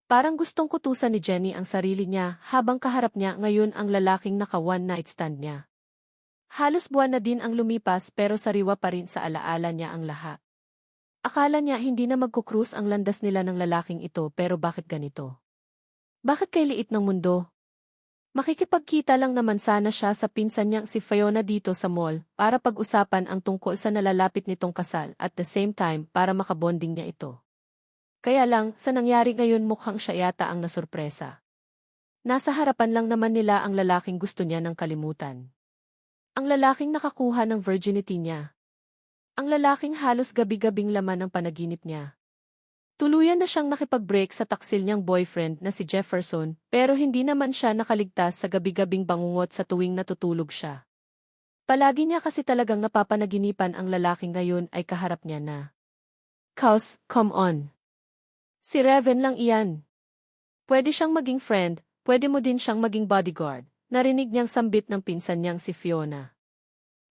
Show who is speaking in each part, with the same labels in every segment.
Speaker 1: Parang gustong kutusan ni Jenny ang sarili niya habang kaharap niya ngayon ang lalaking naka one night stand niya. Halos buwan na din ang lumipas pero sariwa pa rin sa alaala niya ang lahat. Akala niya hindi na magkukrus ang landas nila ng lalaking ito pero bakit ganito? Bakit kay liit ng mundo? Makikipagkita lang naman sana siya sa pinsan niyang si Fiona dito sa mall para pag-usapan ang tungkol sa nalalapit nitong kasal at the same time para makabonding niya ito. Kaya lang, sa nangyari ngayon mukhang siya yata ang nasurpresa. Nasa harapan lang naman nila ang lalaking gusto niya ng kalimutan. Ang lalaking nakakuha ng virginity niya. Ang lalaking halos gabi-gabing laman ng panaginip niya. Tuluyan na siyang nakipag-break sa taksil niyang boyfriend na si Jefferson pero hindi naman siya nakaligtas sa gabi-gabing bangungot sa tuwing natutulog siya. Palagi niya kasi talagang napapanaginipan ang lalaking ngayon ay kaharap niya na. Cause, come on. Si Raven lang iyan. Pwede siyang maging friend, pwede mo din siyang maging bodyguard, narinig niyang sambit ng pinsan niyang si Fiona.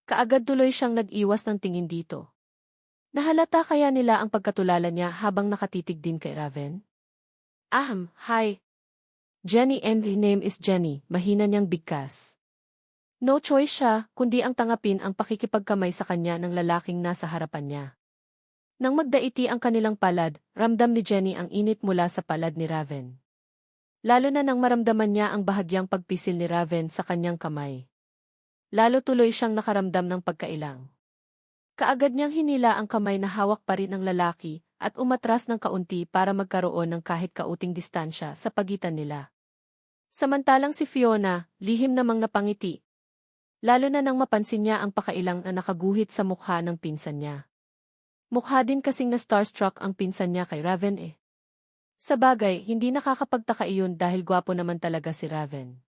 Speaker 1: Kaagad tuloy siyang nag-iwas ng tingin dito. Nahalata kaya nila ang pagkatulala niya habang nakatitig din kay Raven? Hi. Jenny and her name is Jenny, mahina niyang bigkas. No choice siya, kundi ang tangapin ang pakikipagkamay sa kanya ng lalaking nasa harapan niya. Nang magdaiti ang kanilang palad, ramdam ni Jenny ang init mula sa palad ni Raven. Lalo na nang maramdaman niya ang bahagyang pagpisil ni Raven sa kanyang kamay. Lalo tuloy siyang nakaramdam ng pagkailang. Kaagad niyang hinila ang kamay na hawak pa rin ng lalaki at umatras ng kaunti para magkaroon ng kahit kauting distansya sa pagitan nila. Samantalang si Fiona, lihim namang napangiti. Lalo na nang mapansin niya ang pakailang na nakaguhit sa mukha ng pinsan niya. Mukha din kasing na starstruck ang pinsan niya kay Raven eh. Sa bagay, hindi nakakapagtaka iyon dahil gwapo naman talaga si Raven.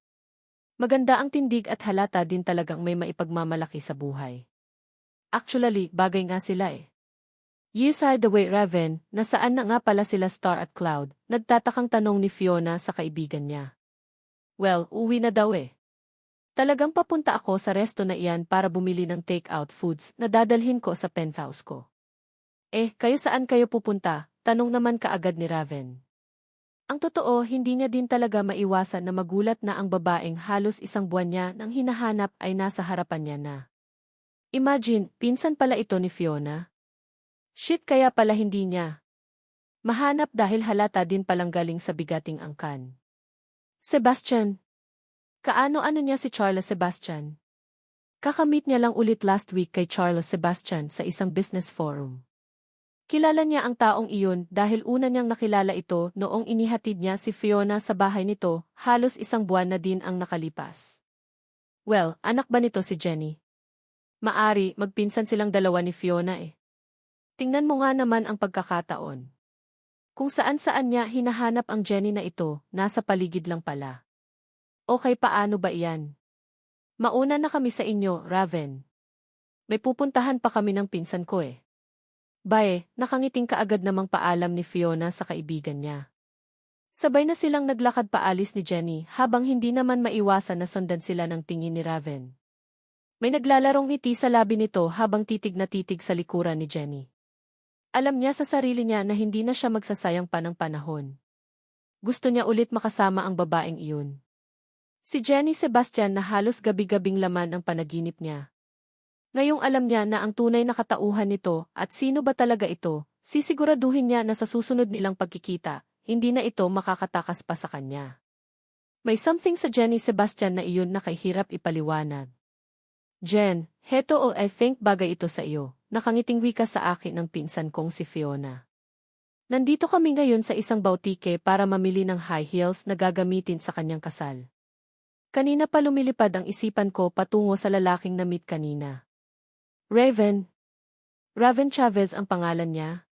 Speaker 1: Maganda ang tindig at halata din talagang may maipagmamalaki sa buhay. Actually, bagay nga sila eh. By the way Raven, nasaan na nga pala sila Star at Cloud? Nagtatakang tanong ni Fiona sa kaibigan niya. Well, uwi na daw eh. Talagang papunta ako sa resto na iyan para bumili ng take-out foods na dadalhin ko sa penthouse ko. Kayo saan kayo pupunta? Tanong naman kaagad ni Raven. Ang totoo, hindi niya din talaga maiwasan na magulat na ang babaeng halos isang buwan niya nang hinahanap ay nasa harapan niya na. Imagine, pinsan pala ito ni Fiona. Shit kaya pala hindi niya mahanap dahil halata din palang galing sa bigating angkan. Sebastian. Kaano-ano niya si Charles Sebastian? Kakamit niya lang ulit last week kay Charles Sebastian sa isang business forum. Kilala niya ang taong iyon dahil una niyang nakilala ito noong inihatid niya si Fiona sa bahay nito, halos isang buwan na din ang nakalipas. Well, anak ba nito si Jenny? Maari, magpinsan silang dalawa ni Fiona eh. Tingnan mo nga naman ang pagkakataon. Kung saan-saan niya hinahanap ang Jenny na ito, nasa paligid lang pala. Okay, paano ba iyan? Mauna na kami sa inyo, Raven. May pupuntahan pa kami ng pinsan ko eh. Bae, nakangiting kaagad namang paalam ni Fiona sa kaibigan niya. Sabay na silang naglakad paalis ni Jenny habang hindi naman maiwasan na sundan sila ng tingin ni Raven. May naglalarong ngiti sa labi nito habang titig na titig sa likuran ni Jenny. Alam niya sa sarili niya na hindi na siya magsasayang pa ng panahon. Gusto niya ulit makasama ang babaeng iyon. Si Jenny Sebastian na halos gabi-gabing laman ang panaginip niya. Ngayong alam niya na ang tunay na katauhan nito at sino ba talaga ito, sisiguraduhin niya na sa susunod nilang pagkikita, hindi na ito makakatakas pa sa kanya. May something sa Jenny Sebastian na iyon na kahirap ipaliwanag. Jen, heto I think bagay ito sa iyo, nakangiting wika sa akin ng pinsan kong si Fiona. Nandito kami ngayon sa isang bautike para mamili ng high heels na gagamitin sa kanyang kasal. Kanina pa lumilipad ang isipan ko patungo sa lalaking na-meet kanina. Raven. Raven Chavez ang pangalan niya.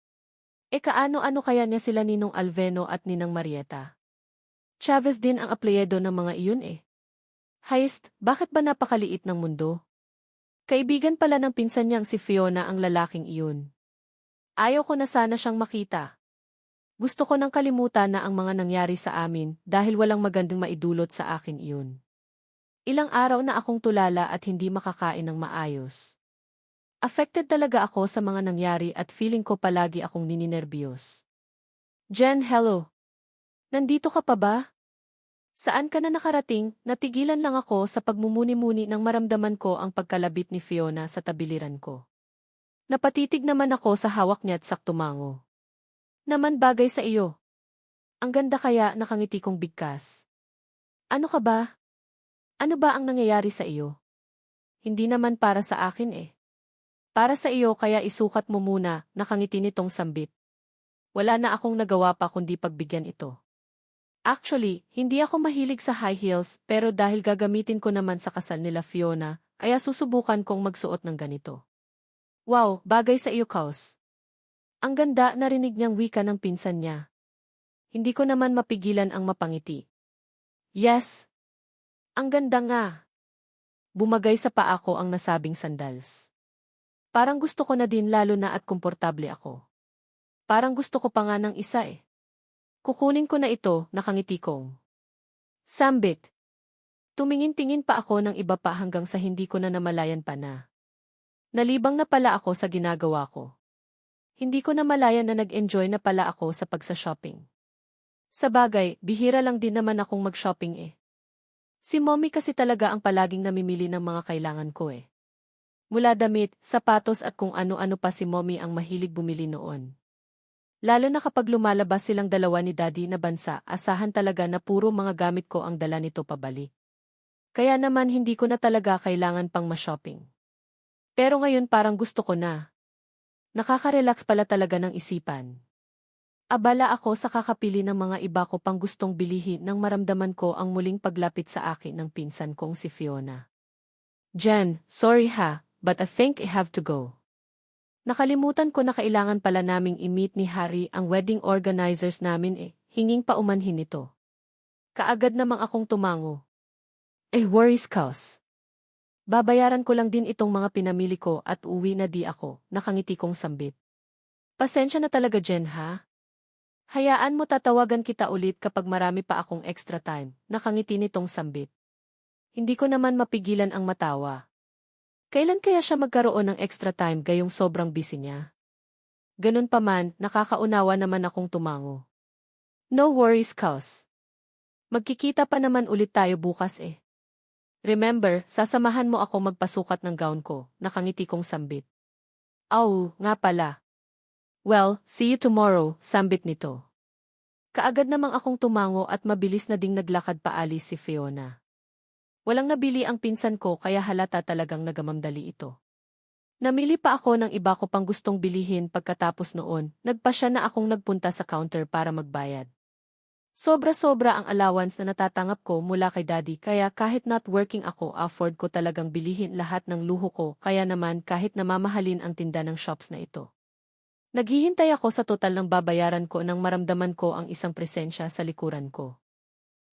Speaker 1: Kaano-ano kaya niya sila Ninong Alveno at Ninang Marieta? Chavez din ang apelyido ng mga iyon eh. Heist, bakit ba napakaliit ng mundo? Kaibigan pala ng pinsan niyang si Fiona ang lalaking iyon. Ayaw ko na sana siyang makita. Gusto ko nang kalimutan na ang mga nangyari sa amin dahil walang magandang maidulot sa akin iyon. Ilang araw na akong tulala at hindi makakain ng maayos. Affected talaga ako sa mga nangyari at feeling ko palagi akong nininerbiyos. Jen, hello. Nandito ka pa ba? Saan ka na nakarating? Natigilan lang ako sa pagmumuni-muni nang maramdaman ko ang pagkalabit ni Fiona sa tabiliran ko. Napatitig naman ako sa hawak niya at saktumango. Naman bagay sa iyo. Ang ganda kaya, nakangiti kong bigkas. Ano ka ba? Ano ba ang nangyayari sa iyo? Hindi naman para sa akin eh. Para sa iyo kaya isukat mo muna, nakangiti nitong sambit. Wala na akong nagawa pa kundi pagbigyan ito. Actually, hindi ako mahilig sa high heels pero dahil gagamitin ko naman sa kasal nila Fiona, kaya susubukan kong magsuot ng ganito. Wow, bagay sa iyo, Kaus. Ang ganda, narinig niyang wika ng pinsan niya. Hindi ko naman mapigilan ang mapangiti. Yes. Ang ganda nga. Bumagay sa paa ko ang nasabing sandals. Parang gusto ko na din lalo na at komportable ako. Parang gusto ko pa nga ng isa eh. Kukunin ko na ito, nakangiti kong. Sambit. Tumingin-tingin pa ako ng iba pa hanggang sa hindi ko na namalayan pa na. Nalibang na pala ako sa ginagawa ko. Hindi ko namalayan na nag-enjoy na pala ako sa pagsa-shopping. Sa bagay, bihira lang din naman akong mag-shopping eh. Si Mommy kasi talaga ang palaging namimili ng mga kailangan ko eh. Mula damit, sapatos at kung ano-ano pa si Mommy ang mahilig bumili noon. Lalo na kapag lumalabas silang dalawa ni Daddy na bansa, asahan talaga na puro mga gamit ko ang dala nito pabalik. Kaya naman hindi ko na talaga kailangan pang ma-shopping. Pero ngayon parang gusto ko na. Nakaka-relax pala talaga ng isipan. Abala ako sa kakapili ng mga iba ko pang gustong bilihin nang maramdaman ko ang muling paglapit sa akin ng pinsan kong si Fiona. Jen, sorry ha, but I think I have to go. Nakalimutan ko na kailangan pala naming i-meet ni Harry ang wedding organizers namin eh, hinging paumanhin ito. Kaagad namang akong tumango. Worries Kaus. Babayaran ko lang din itong mga pinamili ko at uwi na di ako, nakangiti kong sambit. Pasensya na talaga Jen ha? Hayaan mo tatawagan kita ulit kapag marami pa akong extra time, nakangiti nitong sambit. Hindi ko naman mapigilan ang matawa. Kailan kaya siya magkaroon ng extra time gayong sobrang busy niya? Ganun pa man, nakakaunawa naman akong tumango. No worries, Kaus. Magkikita pa naman ulit tayo bukas eh. Remember, sasamahan mo ako magpasukat ng gown ko, nakangiti kong sambit. Nga pala. Well, see you tomorrow, sambit nito. Kaagad namang akong tumango at mabilis na ding naglakad paalis si Fiona. Walang nabili ang pinsan ko kaya halata talagang nagamamdali ito. Namili pa ako ng iba ko pang gustong bilihin pagkatapos noon, nagpa siya na akong nagpunta sa counter para magbayad. Sobra-sobra ang allowance na natatanggap ko mula kay Daddy kaya kahit not working ako afford ko talagang bilihin lahat ng luho ko kaya naman kahit namamahalin ang tinda ng shops na ito. Naghihintay ako sa total ng babayaran ko nang maramdaman ko ang isang presensya sa likuran ko.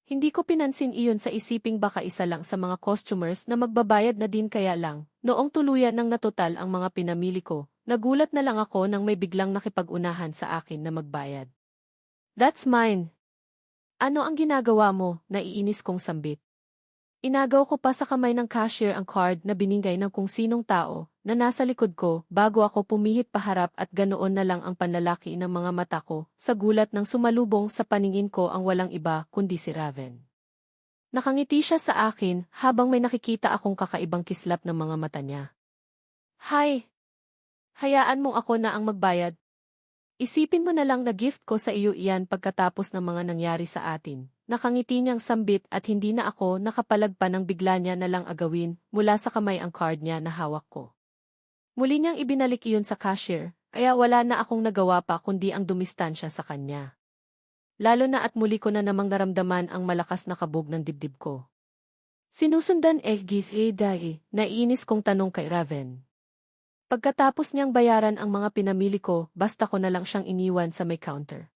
Speaker 1: Hindi ko pinansin iyon sa isiping baka isa lang sa mga customers na magbabayad na din kaya lang, noong tuluyan ng natotal ang mga pinamili ko, nagulat na lang ako nang may biglang nakipag-unahan sa akin na magbayad. That's mine. Ano ang ginagawa mo? Naiinis kong sambit. Inagaw ko pa sa kamay ng cashier ang card na binigay ng kung sinong tao na nasa likod ko bago ako pumihit paharap at ganoon na lang ang panlalaki ng mga mata ko sa gulat ng sumalubong sa paningin ko ang walang iba kundi si Raven. Nakangiti siya sa akin habang may nakikita akong kakaibang kislap ng mga mata niya. Hi! Hayaan mo ako na ang magbayad. Isipin mo na lang na gift ko sa iyo iyan pagkatapos ng mga nangyari sa atin. Nakangiti niyang sambit at hindi na ako nakapalagpa ng bigla niya na lang agawin mula sa kamay ang card niya na hawak ko. Muli niyang ibinalik iyon sa cashier, kaya wala na akong nagawa pa kundi ang dumistansya sa kanya. Lalo na at muli ko na namang naramdaman ang malakas na kabog ng dibdib ko. Sinusundan dahi, naiinis kong tanong kay Raven. Pagkatapos niyang bayaran ang mga pinamili ko, basta ko na lang siyang iniwan sa may counter.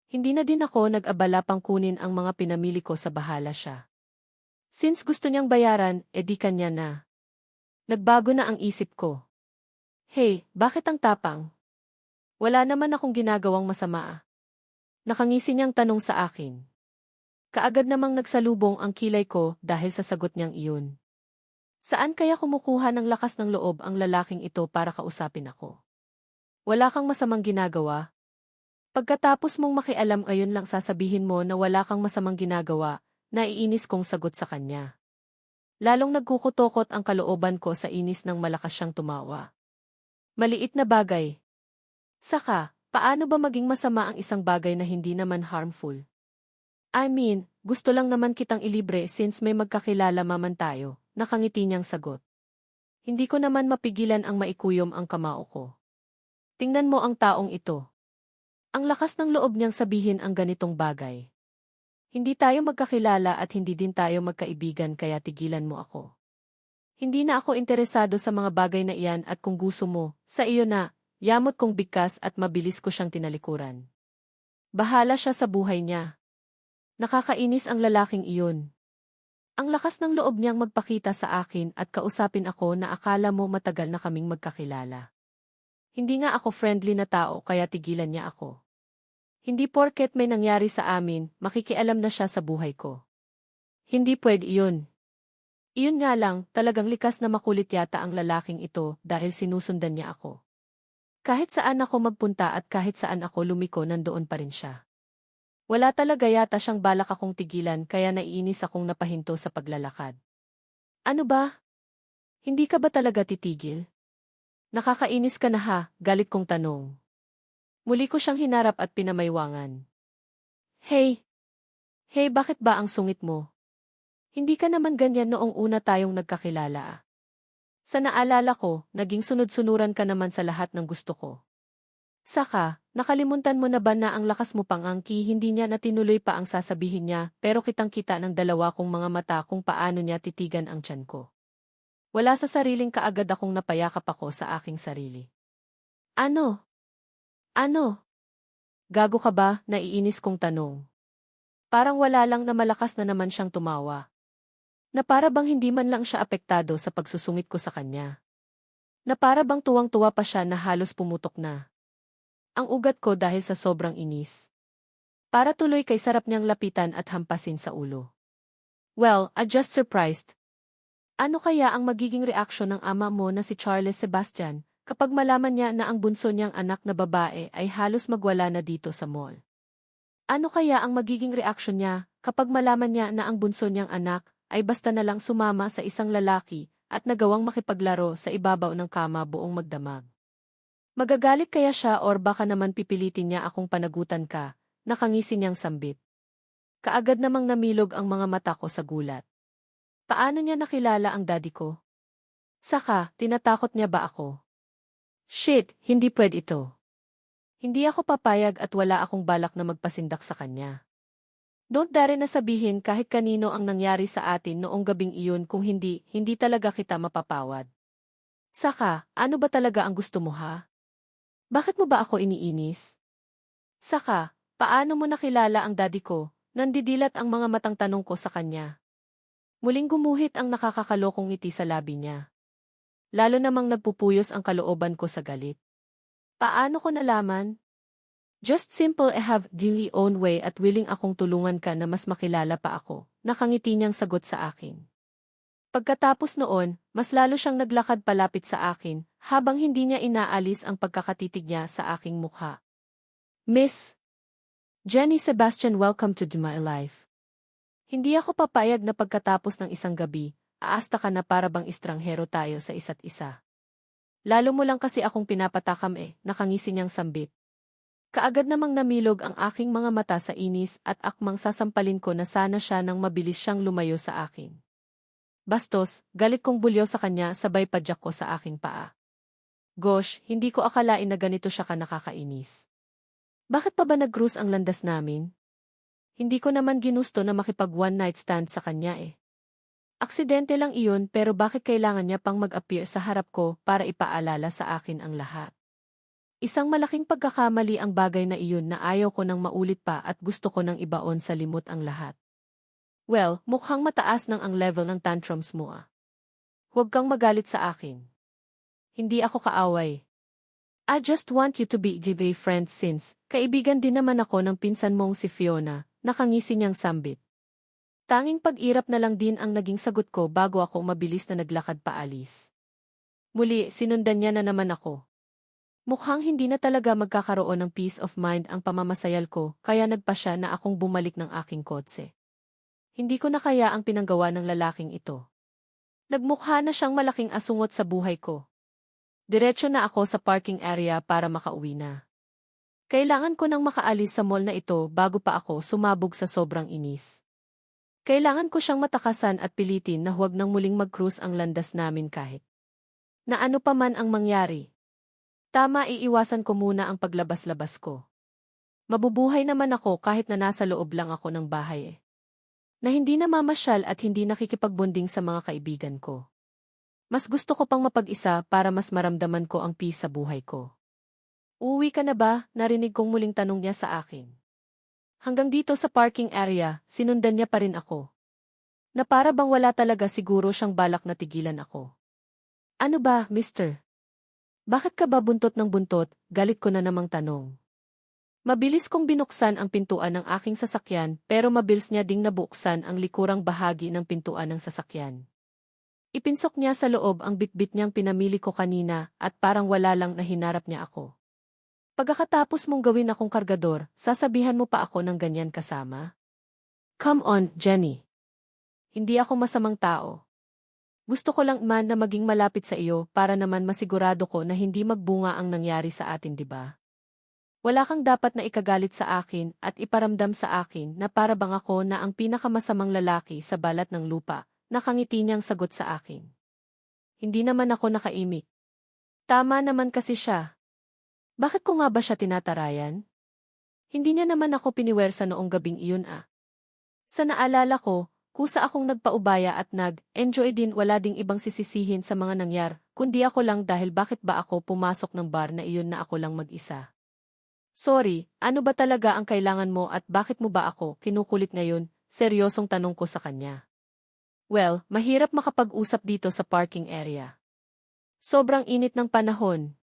Speaker 1: Hindi na din ako nag-abala pang kunin ang mga pinamili ko sa bahala siya. Since gusto niyang bayaran, edi kanya na. Nagbago na ang isip ko. Hey, bakit ang tapang? Wala naman akong ginagawang masama. Nakangisi niyang tanong sa akin. Kaagad namang nagsalubong ang kilay ko dahil sa sagot niyang iyon. Saan kaya kumukuha ng lakas ng loob ang lalaking ito para kausapin ako? Wala kang masamang ginagawa? Pagkatapos mong makialam ayon lang sasabihin mo na wala kang masamang ginagawa, naiinis kong sagot sa kanya. Lalong nagkukutukot ang kalooban ko sa inis nang malakas siyang tumawa. Maliit na bagay. Saka, paano ba maging masama ang isang bagay na hindi naman harmful? I mean, gusto lang naman kitang ilibre since may magkakilala maman tayo, nakangiti niyang sagot. Hindi ko naman mapigilan ang maikuyom ang kamao ko. Tingnan mo ang taong ito. Ang lakas ng loob niyang sabihin ang ganitong bagay. Hindi tayo magkakilala at hindi din tayo magkaibigan kaya tigilan mo ako. Hindi na ako interesado sa mga bagay na iyan at kung gusto mo, sa iyo na, yamot kong bigkas at mabilis ko siyang tinalikuran. Bahala siya sa buhay niya. Nakakainis ang lalaking iyon. Ang lakas ng loob niyang magpakita sa akin at kausapin ako na akala mo matagal na kaming magkakilala. Hindi nga ako friendly na tao kaya tigilan niya ako. Hindi porket may nangyari sa amin, makikialam na siya sa buhay ko. Hindi pwede iyon. Iyon nga lang, talagang likas na makulit yata ang lalaking ito dahil sinusundan niya ako. Kahit saan ako magpunta at kahit saan ako lumiko nandoon pa rin siya. Wala talaga yata siyang balak akong tigilan kaya naiinis akong napahinto sa paglalakad. Ano ba? Hindi ka ba talaga titigil? Nakakainis ka na ha, galit kong tanong. Muli ko siyang hinarap at pinamaywangan. Hey! Hey, bakit ba ang sungit mo? Hindi ka naman ganyan noong una tayong nagkakilala. Sa naalala ko, naging sunod-sunuran ka naman sa lahat ng gusto ko. Saka, nakalimutan mo na ba na ang lakas mo pangangki hindi niya natinuloy pa ang sasabihin niya pero kitang-kita ng dalawa kong mga mata kung paano niya titigan ang tiyan ko. Wala sa sariling kaagad akong napayakap ako sa aking sarili. Ano? Ano? Gago ka ba? Naiinis kong tanong. Parang wala lang na malakas na naman siyang tumawa. Na para bang hindi man lang siya apektado sa pagsusungit ko sa kanya. Na para bang tuwang-tuwa pa siya na halos pumutok na. Ang ugat ko dahil sa sobrang inis. Para tuloy kay sarap niyang lapitan at hampasin sa ulo. Well, I just surprised. Ano kaya ang magiging reaksyon ng ama mo na si Charles Sebastian kapag malaman niya na ang bunso niyang anak na babae ay halos magwala na dito sa mall? Ano kaya ang magiging reaksyon niya kapag malaman niya na ang bunso niyang anak ay basta na lang sumama sa isang lalaki at nagawang makipaglaro sa ibabaw ng kama buong magdamag? Magagalit kaya siya or baka naman pipilitin niya akong panagutan ka, nakangisi niyang sambit. Kaagad namang namilog ang mga mata ko sa gulat. Paano niya nakilala ang daddy ko? Saka, tinatakot niya ba ako? Shit, hindi pwede ito. Hindi ako papayag at wala akong balak na magpasindak sa kanya. Don't dare na sabihin kahit kanino ang nangyari sa atin noong gabing iyon kung hindi talaga kita mapapawad. Saka, ano ba talaga ang gusto mo ha? Bakit mo ba ako iniinis? Saka, paano mo nakilala ang daddy ko? Nandidilat ang mga matang tanong ko sa kanya. Muling gumuhit ang nakakakalokong ngiti sa labi niya. Lalo namang nagpupuyos ang kalooban ko sa galit. Paano ko nalaman? Just simple I have my own way at willing akong tulungan ka na mas makilala pa ako, nakangiti niyang sagot sa akin. Pagkatapos noon, mas lalo siyang naglakad palapit sa akin, habang hindi niya inaalis ang pagkakatitig niya sa aking mukha. Miss Jenny Sebastian, welcome to my life. Hindi ako papayag na pagkatapos ng isang gabi, aasta ka na para bang estranghero tayo sa isa't isa. Lalo mo lang kasi akong pinapatakam nakangisi niyang sambit. Kaagad namang namilog ang aking mga mata sa inis at akmang sasampalin ko na sana siya nang mabilis siyang lumayo sa akin. Bastos, galit kong bulyo sa kanya sabay padyak ko sa aking paa. Gosh, hindi ko akalain na ganito siya ka nakakainis. Bakit pa ba nag-cruise ang landas namin? Hindi ko naman ginusto na makipag one night stand sa kanya Aksidente lang iyon pero bakit kailangan niya pang mag-appear sa harap ko para ipaalala sa akin ang lahat? Isang malaking pagkakamali ang bagay na iyon na ayaw ko nang maulit pa at gusto ko nang ibaon sa limot ang lahat. Well, mukhang mataas nang ang level ng tantrums mo Huwag kang magalit sa akin. Hindi ako kaaway. I just want you to be a friend since kaibigan din naman ako ng pinsan mong si Fiona, nakangisi niyang sambit. Tanging pag-irap na lang din ang naging sagot ko bago ako mabilis na naglakad paalis. Muli, sinundan niya na naman ako. Mukhang hindi na talaga magkakaroon ng peace of mind ang pamamasayal ko, kaya nagpa siya na akong bumalik ng aking kotse. Hindi ko na kaya ang pinanggawa ng lalaking ito. Nagmukha na siyang malaking asungot sa buhay ko. Diretso na ako sa parking area para makauwi na. Kailangan ko nang makaalis sa mall na ito bago pa ako sumabog sa sobrang inis. Kailangan ko siyang matakasan at pilitin na huwag nang muling mag-cruise ang landas namin kahit na ano pa man ang mangyari. Tama, iiwasan ko muna ang paglabas-labas ko. Mabubuhay naman ako kahit na nasa loob lang ako ng bahay Na hindi na mamasyal at hindi nakikipagbonding sa mga kaibigan ko. Mas gusto ko pang mapag-isa para mas maramdaman ko ang peace sa buhay ko. Uuwi ka na ba? Narinig kong muling tanong niya sa akin. Hanggang dito sa parking area, sinundan niya pa rin ako. Na para bang wala talaga siguro siyang balak na tigilan ako. Ano ba, mister? Bakit ka ba buntot ng buntot? Galit ko na namang tanong. Mabilis kong binuksan ang pintuan ng aking sasakyan pero mabilis niya ding nabuksan ang likurang bahagi ng pintuan ng sasakyan. Ipinsok niya sa loob ang bitbit niyang pinamili ko kanina at parang wala lang na hinarap niya ako. Pagkatapos mong gawin akong kargador, sasabihan mo pa ako ng ganyan kasama? Come on, Jenny. Hindi ako masamang tao. Gusto ko lang man na maging malapit sa iyo para naman masigurado ko na hindi magbunga ang nangyari sa atin, di ba? Wala kang dapat na ikagalit sa akin at iparamdam sa akin na para bang ako na ang pinakamasamang lalaki sa balat ng lupa, nakangiti niyang sagot sa akin. Hindi naman ako nakaimik. Tama naman kasi siya. Bakit ko nga ba siya tinatarayan? Hindi niya naman ako piniwersa noong gabing iyon Sa naalala ko, kusa akong nagpaubaya at nag-enjoy din wala ding ibang sisisihin sa mga nangyar, kundi ako lang dahil bakit ba ako pumasok ng bar na iyon na ako lang mag-isa. Sorry, ano ba talaga ang kailangan mo at bakit mo ba ako kinukulit ngayon? Seryosong tanong ko sa kanya. Well, mahirap makapag-usap dito sa parking area. Sobrang init ng panahon.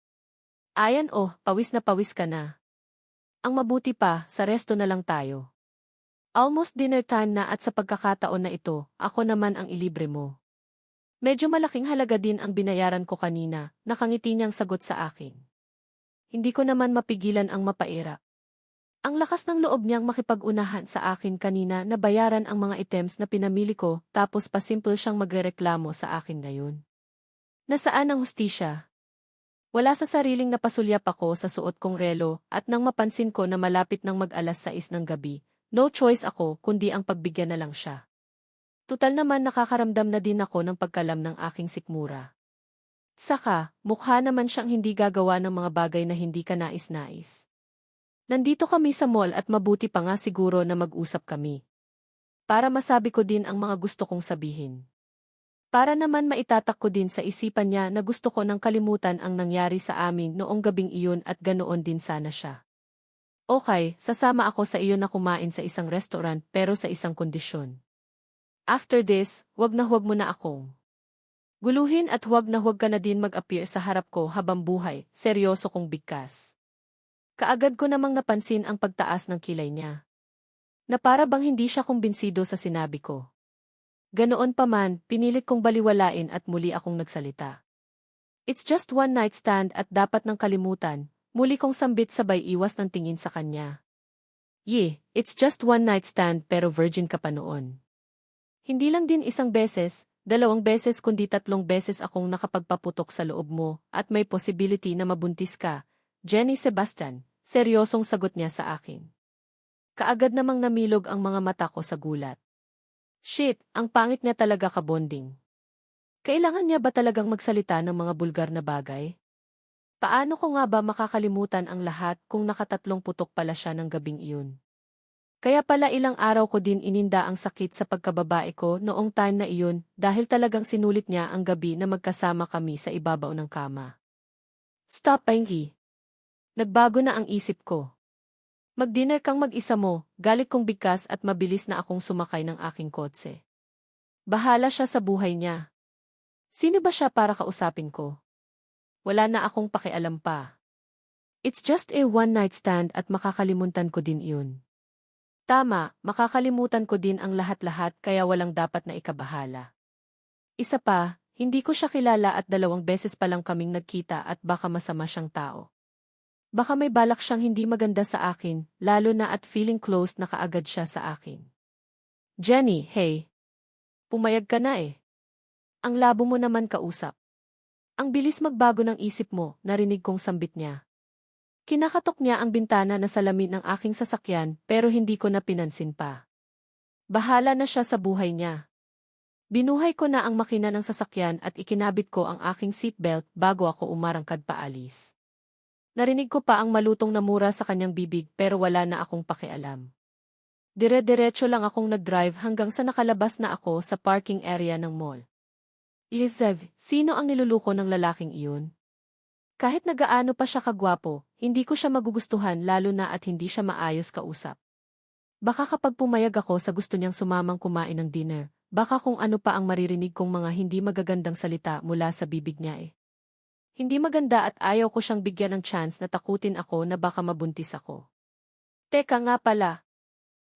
Speaker 1: Ayan pawis na pawis ka na. Ang mabuti pa, sa resto na lang tayo. Almost dinner time na at sa pagkakataon na ito, ako naman ang ilibre mo. Medyo malaking halaga din ang binayaran ko kanina, nakangiti niyang sagot sa akin. Hindi ko naman mapigilan ang mapaira. Ang lakas ng loob niyang makipag-unahan sa akin kanina na bayaran ang mga items na pinamili ko tapos pasimple siyang magrereklamo sa akin ngayon. Nasaan ang hustisya? Wala sa sariling napasulyap ako sa suot kong relo at nang mapansin ko na malapit ng mag-alas 6 ng gabi, no choice ako kundi ang pagbigyan na lang siya. Tutal naman nakakaramdam na din ako ng pagkalam ng aking sikmura. Saka, mukha naman siyang hindi gagawa ng mga bagay na hindi ka nais-nais. Nandito kami sa mall at mabuti pa nga siguro na mag-usap kami. Para masabi ko din ang mga gusto kong sabihin. Para naman maitatak ko din sa isipan niya na gusto ko nang kalimutan ang nangyari sa amin noong gabing iyon at ganoon din sana siya. Okay, sasama ako sa iyo na kumain sa isang restaurant pero sa isang kondisyon. After this, wag mo na akong guluhin at huwag na huwag ka na din mag-appear sa harap ko habang buhay, seryoso kong bigkas. Kaagad ko namang napansin ang pagtaas ng kilay niya. Na para bang hindi siya kumbinsido sa sinabi ko. Ganoon pa man, pinilit kong baliwalain at muli akong nagsalita. It's just one night stand at dapat nang kalimutan, muli kong sambit sabay iwas ng tingin sa kanya. It's just one night stand pero virgin ka pa noon. Hindi lang din isang beses, 2 beses kundi 3 beses akong nakapagpaputok sa loob mo at may possibility na mabuntis ka, Jenny Sebastian, seryosong sagot niya sa akin. Kaagad namang namilog ang mga mata ko sa gulat. Shit, ang pangit niya talaga kabonding. Kailangan niya ba talagang magsalita ng mga bulgar na bagay? Paano ko nga ba makakalimutan ang lahat kung nakatatlong putok pala siya ng gabing iyon? Kaya pala ilang araw ko din ininda ang sakit sa pagkababae ko noong time na iyon dahil talagang sinulit niya ang gabi na magkasama kami sa ibabaw ng kama. Stop, Paingi. Nagbago na ang isip ko. Mag-dinner kang mag-isa mo, galit kong bigkas at mabilis na akong sumakay ng aking kotse. Bahala siya sa buhay niya. Sino ba siya para kausapin ko? Wala na akong pakialam pa. It's just a one-night stand at makakalimutan ko din iyon. Tama, makakalimutan ko din ang lahat-lahat kaya walang dapat na ikabahala. Isa pa, hindi ko siya kilala at 2 beses pa lang kaming nagkita at baka masama siyang tao. Baka may balak siyang hindi maganda sa akin, lalo na at feeling close na kaagad siya sa akin. Jenny, hey. Pumayag ka na eh. Ang labo mo naman kausap. Ang bilis magbago ng isip mo, narinig kong sambit niya. Kinakatok niya ang bintana na salamin ng aking sasakyan pero hindi ko na pinansin pa. Bahala na siya sa buhay niya. Binuhay ko na ang makina ng sasakyan at ikinabit ko ang aking seatbelt bago ako umarangkad paalis. Narinig ko pa ang malutong na mura sa kanyang bibig pero wala na akong pakialam. Dire-diretso lang akong nag-drive hanggang sa nakalabas na ako sa parking area ng mall. Lizev, sino ang niluluko ng lalaking iyon? Kahit nagaano pa siya kagwapo, hindi ko siya magugustuhan lalo na at hindi siya maayos kausap. Baka kapag pumayag ako sa gusto niyang sumamang kumain ng dinner, baka kung ano pa ang maririnig kong mga hindi magagandang salita mula sa bibig niya eh. Hindi maganda at ayaw ko siyang bigyan ng chance na takutin ako na baka mabuntis ako. Teka nga pala.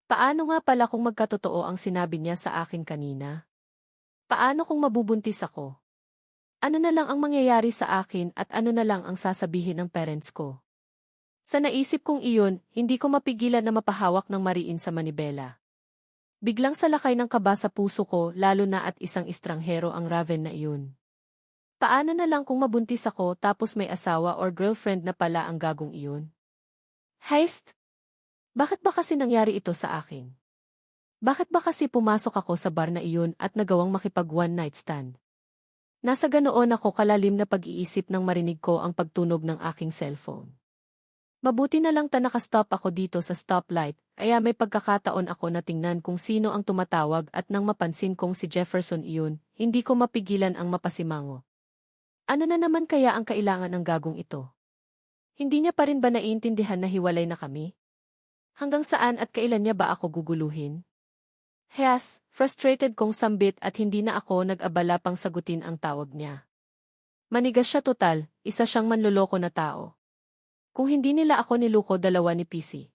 Speaker 1: Paano nga pala kung magkatotoo ang sinabi niya sa akin kanina? Paano kung mabubuntis ako? Ano na lang ang mangyayari sa akin at ano na lang ang sasabihin ng parents ko? Sa naisip kong iyon, hindi ko mapigilan na mapahawak ng mariin sa manibela. Biglang salakay ng kaba sa puso ko lalo na at isang estranghero ang Raven na iyon. Paano na lang kung mabuntis ako tapos may asawa or girlfriend na pala ang gagong iyon? Heist? Bakit ba kasi nangyari ito sa akin? Bakit ba kasi pumasok ako sa bar na iyon at nagawang makipag one night stand? Nasa ganoon ako kalalim na pag-iisip nang marinig ko ang pagtunog ng aking cellphone. Mabuti na lang nakastop ako dito sa stoplight, kaya may pagkakataon ako na tingnan kung sino ang tumatawag at nang mapansin kong si Jefferson iyon, hindi ko mapigilan ang mapasimango. Ano na naman kaya ang kailangan ng gagong ito? Hindi niya pa rin ba naiintindihan na hiwalay na kami? Hanggang saan at kailan niya ba ako guguluhin? Frustrated kong sambit at hindi na ako nag-abala pang sagutin ang tawag niya. Manigas siya total, isa siyang manloloko na tao. Kung hindi nila ako niluko dalawa ni PC.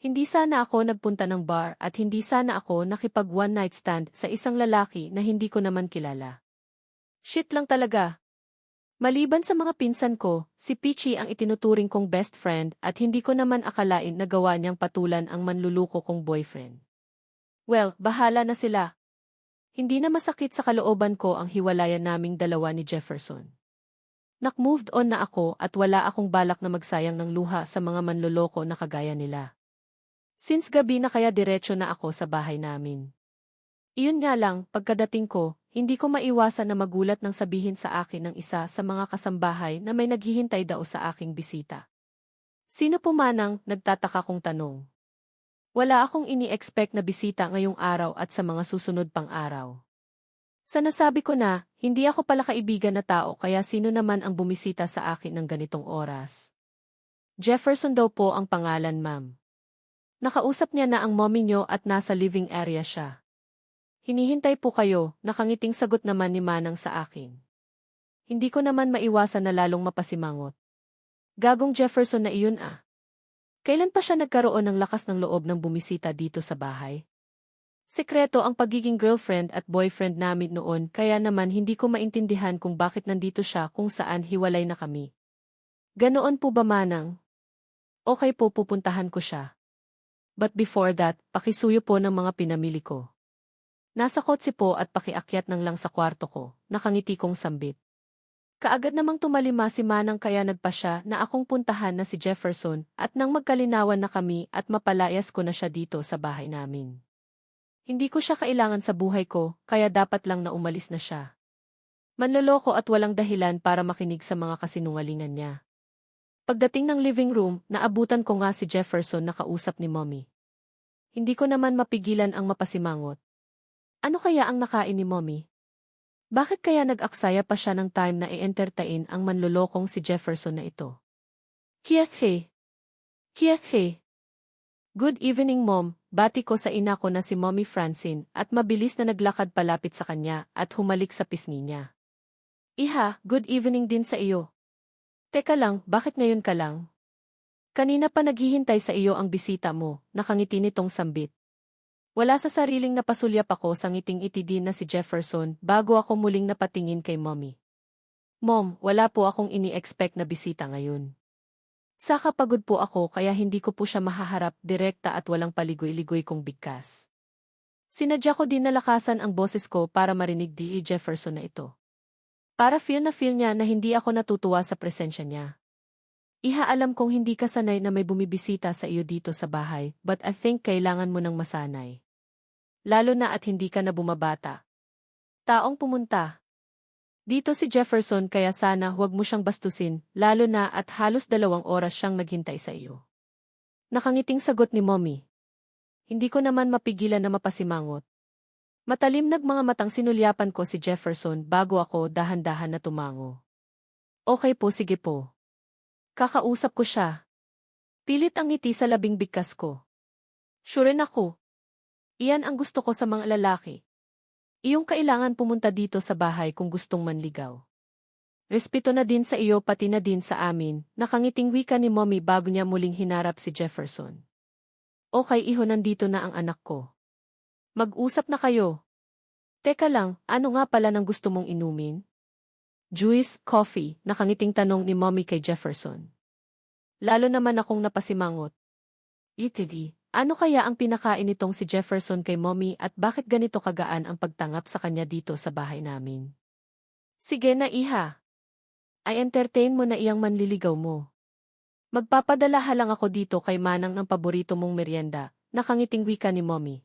Speaker 1: Hindi sana ako nagpunta ng bar at hindi sana ako nakipag one night stand sa isang lalaki na hindi ko naman kilala. Shit lang talaga. Maliban sa mga pinsan ko, si Peachy ang itinuturing kong best friend at hindi ko naman akalain na gawa niyang patulan ang manluluko kong boyfriend. Well, bahala na sila. Hindi na masakit sa kalooban ko ang hiwalayan naming dalawa ni Jefferson. Nak-moved on na ako at wala akong balak na magsayang ng luha sa mga manloloko na kagaya nila. Since gabi na kaya diretso na ako sa bahay namin. Iyon nga lang, pagkadating ko, hindi ko maiwasan na magulat nang sabihin sa akin ng isa sa mga kasambahay na may naghihintay daw sa aking bisita. Sino po manang, nagtataka kong tanong. Wala akong ini-expect na bisita ngayong araw at sa mga susunod pang araw. Sa nasabi ko na, hindi ako pala kaibigan na tao kaya sino naman ang bumisita sa akin ng ganitong oras. Jefferson daw po ang pangalan, ma'am. Nakausap niya na ang mommy niyo at nasa living area siya. Hinihintay po kayo, nakangiting sagot naman ni Manang sa akin. Hindi ko naman maiwasan na lalong mapasimangot. Gagong Jefferson na iyon ah. Kailan pa siya nagkaroon ng lakas ng loob ng bumisita dito sa bahay? Sekreto ang pagiging girlfriend at boyfriend namin noon kaya naman hindi ko maintindihan kung bakit nandito siya kung saan hiwalay na kami. Ganoon po ba Manang? Okay po pupuntahan ko siya. But before that, pakisuyo po ng mga pinamili ko. Nasa kotse po at pakiakyat ng lang sa kwarto ko, nakangiti kong sambit. Kaagad namang tumalima si Manang kaya nagpa siya na akong puntahan na si Jefferson at nang magkalinawan na kami at mapalayas ko na siya dito sa bahay namin. Hindi ko siya kailangan sa buhay ko, kaya dapat lang na umalis na siya. Manloloko at walang dahilan para makinig sa mga kasinungalingan niya. Pagdating ng living room, naabutan ko nga si Jefferson na kausap ni Mommy. Hindi ko naman mapigilan ang mapasimangot. Ano kaya ang nakain ni Mommy? Bakit kaya nag-aksaya pa siya ng time na i-entertain ang manlolokong si Jefferson na ito? Kiyahe. Kiyahe. Good evening Mom, bati ko sa ina ko na si Mommy Francine at mabilis na naglakad palapit sa kanya at humalik sa pisngi niya. Iha, good evening din sa iyo. Teka lang, bakit ngayon ka lang? Kanina pa naghihintay sa iyo ang bisita mo, nakangiti nitong sambit. Wala sa sariling napasulyap ako sa ngiting-iti din na si Jefferson bago ako muling napatingin kay Mommy. Mom, wala po akong ini-expect na bisita ngayon. Saka pagod po ako kaya hindi ko po siya mahaharap direkta at walang paligoy-ligoy kong bigkas. Sinadya ko din nalakasan ang boses ko para marinig D.E. Jefferson na ito. Para feel niya na hindi ako natutuwa sa presensya niya. Iha, alam kong hindi ka sanay na may bumibisita sa iyo dito sa bahay, but I think kailangan mo nang masanay. Lalo na at hindi ka na bumabata. Taong pumunta. Dito si Jefferson kaya sana huwag mo siyang bastusin, lalo na at halos 2 oras siyang naghintay sa iyo. Nakangiting sagot ni Mommy. Hindi ko naman mapigilan na mapasimangot. Matalim mga matang sinulyapan ko si Jefferson bago ako dahan-dahan na tumango. Okay po, sige po. Kakausap ko siya. Pilit ang ngiti sa labing bigkas ko. Sure ako. Iyan ang gusto ko sa mga lalaki. Iyong kailangan pumunta dito sa bahay kung gustong manligaw. Respeto na din sa iyo pati na din sa amin, nakangiting wika ni Mommy bago niya muling hinarap si Jefferson. Okay iho, nandito na ang anak ko. Mag-usap na kayo. Teka lang, ano nga pala nang gusto mong inumin? Juice, coffee, nakangiting tanong ni Mommy kay Jefferson. Lalo naman akong napasimangot. Itigi. Ano kaya ang pinakain nitong si Jefferson kay Mommy at bakit ganito kagaan ang pagtanggap sa kanya dito sa bahay namin? Sige na iha. Ay entertain mo na iyang manliligaw mo. Magpapadala lang ako dito kay Manang ng paborito mong merienda, nakangiting wika ni Mommy.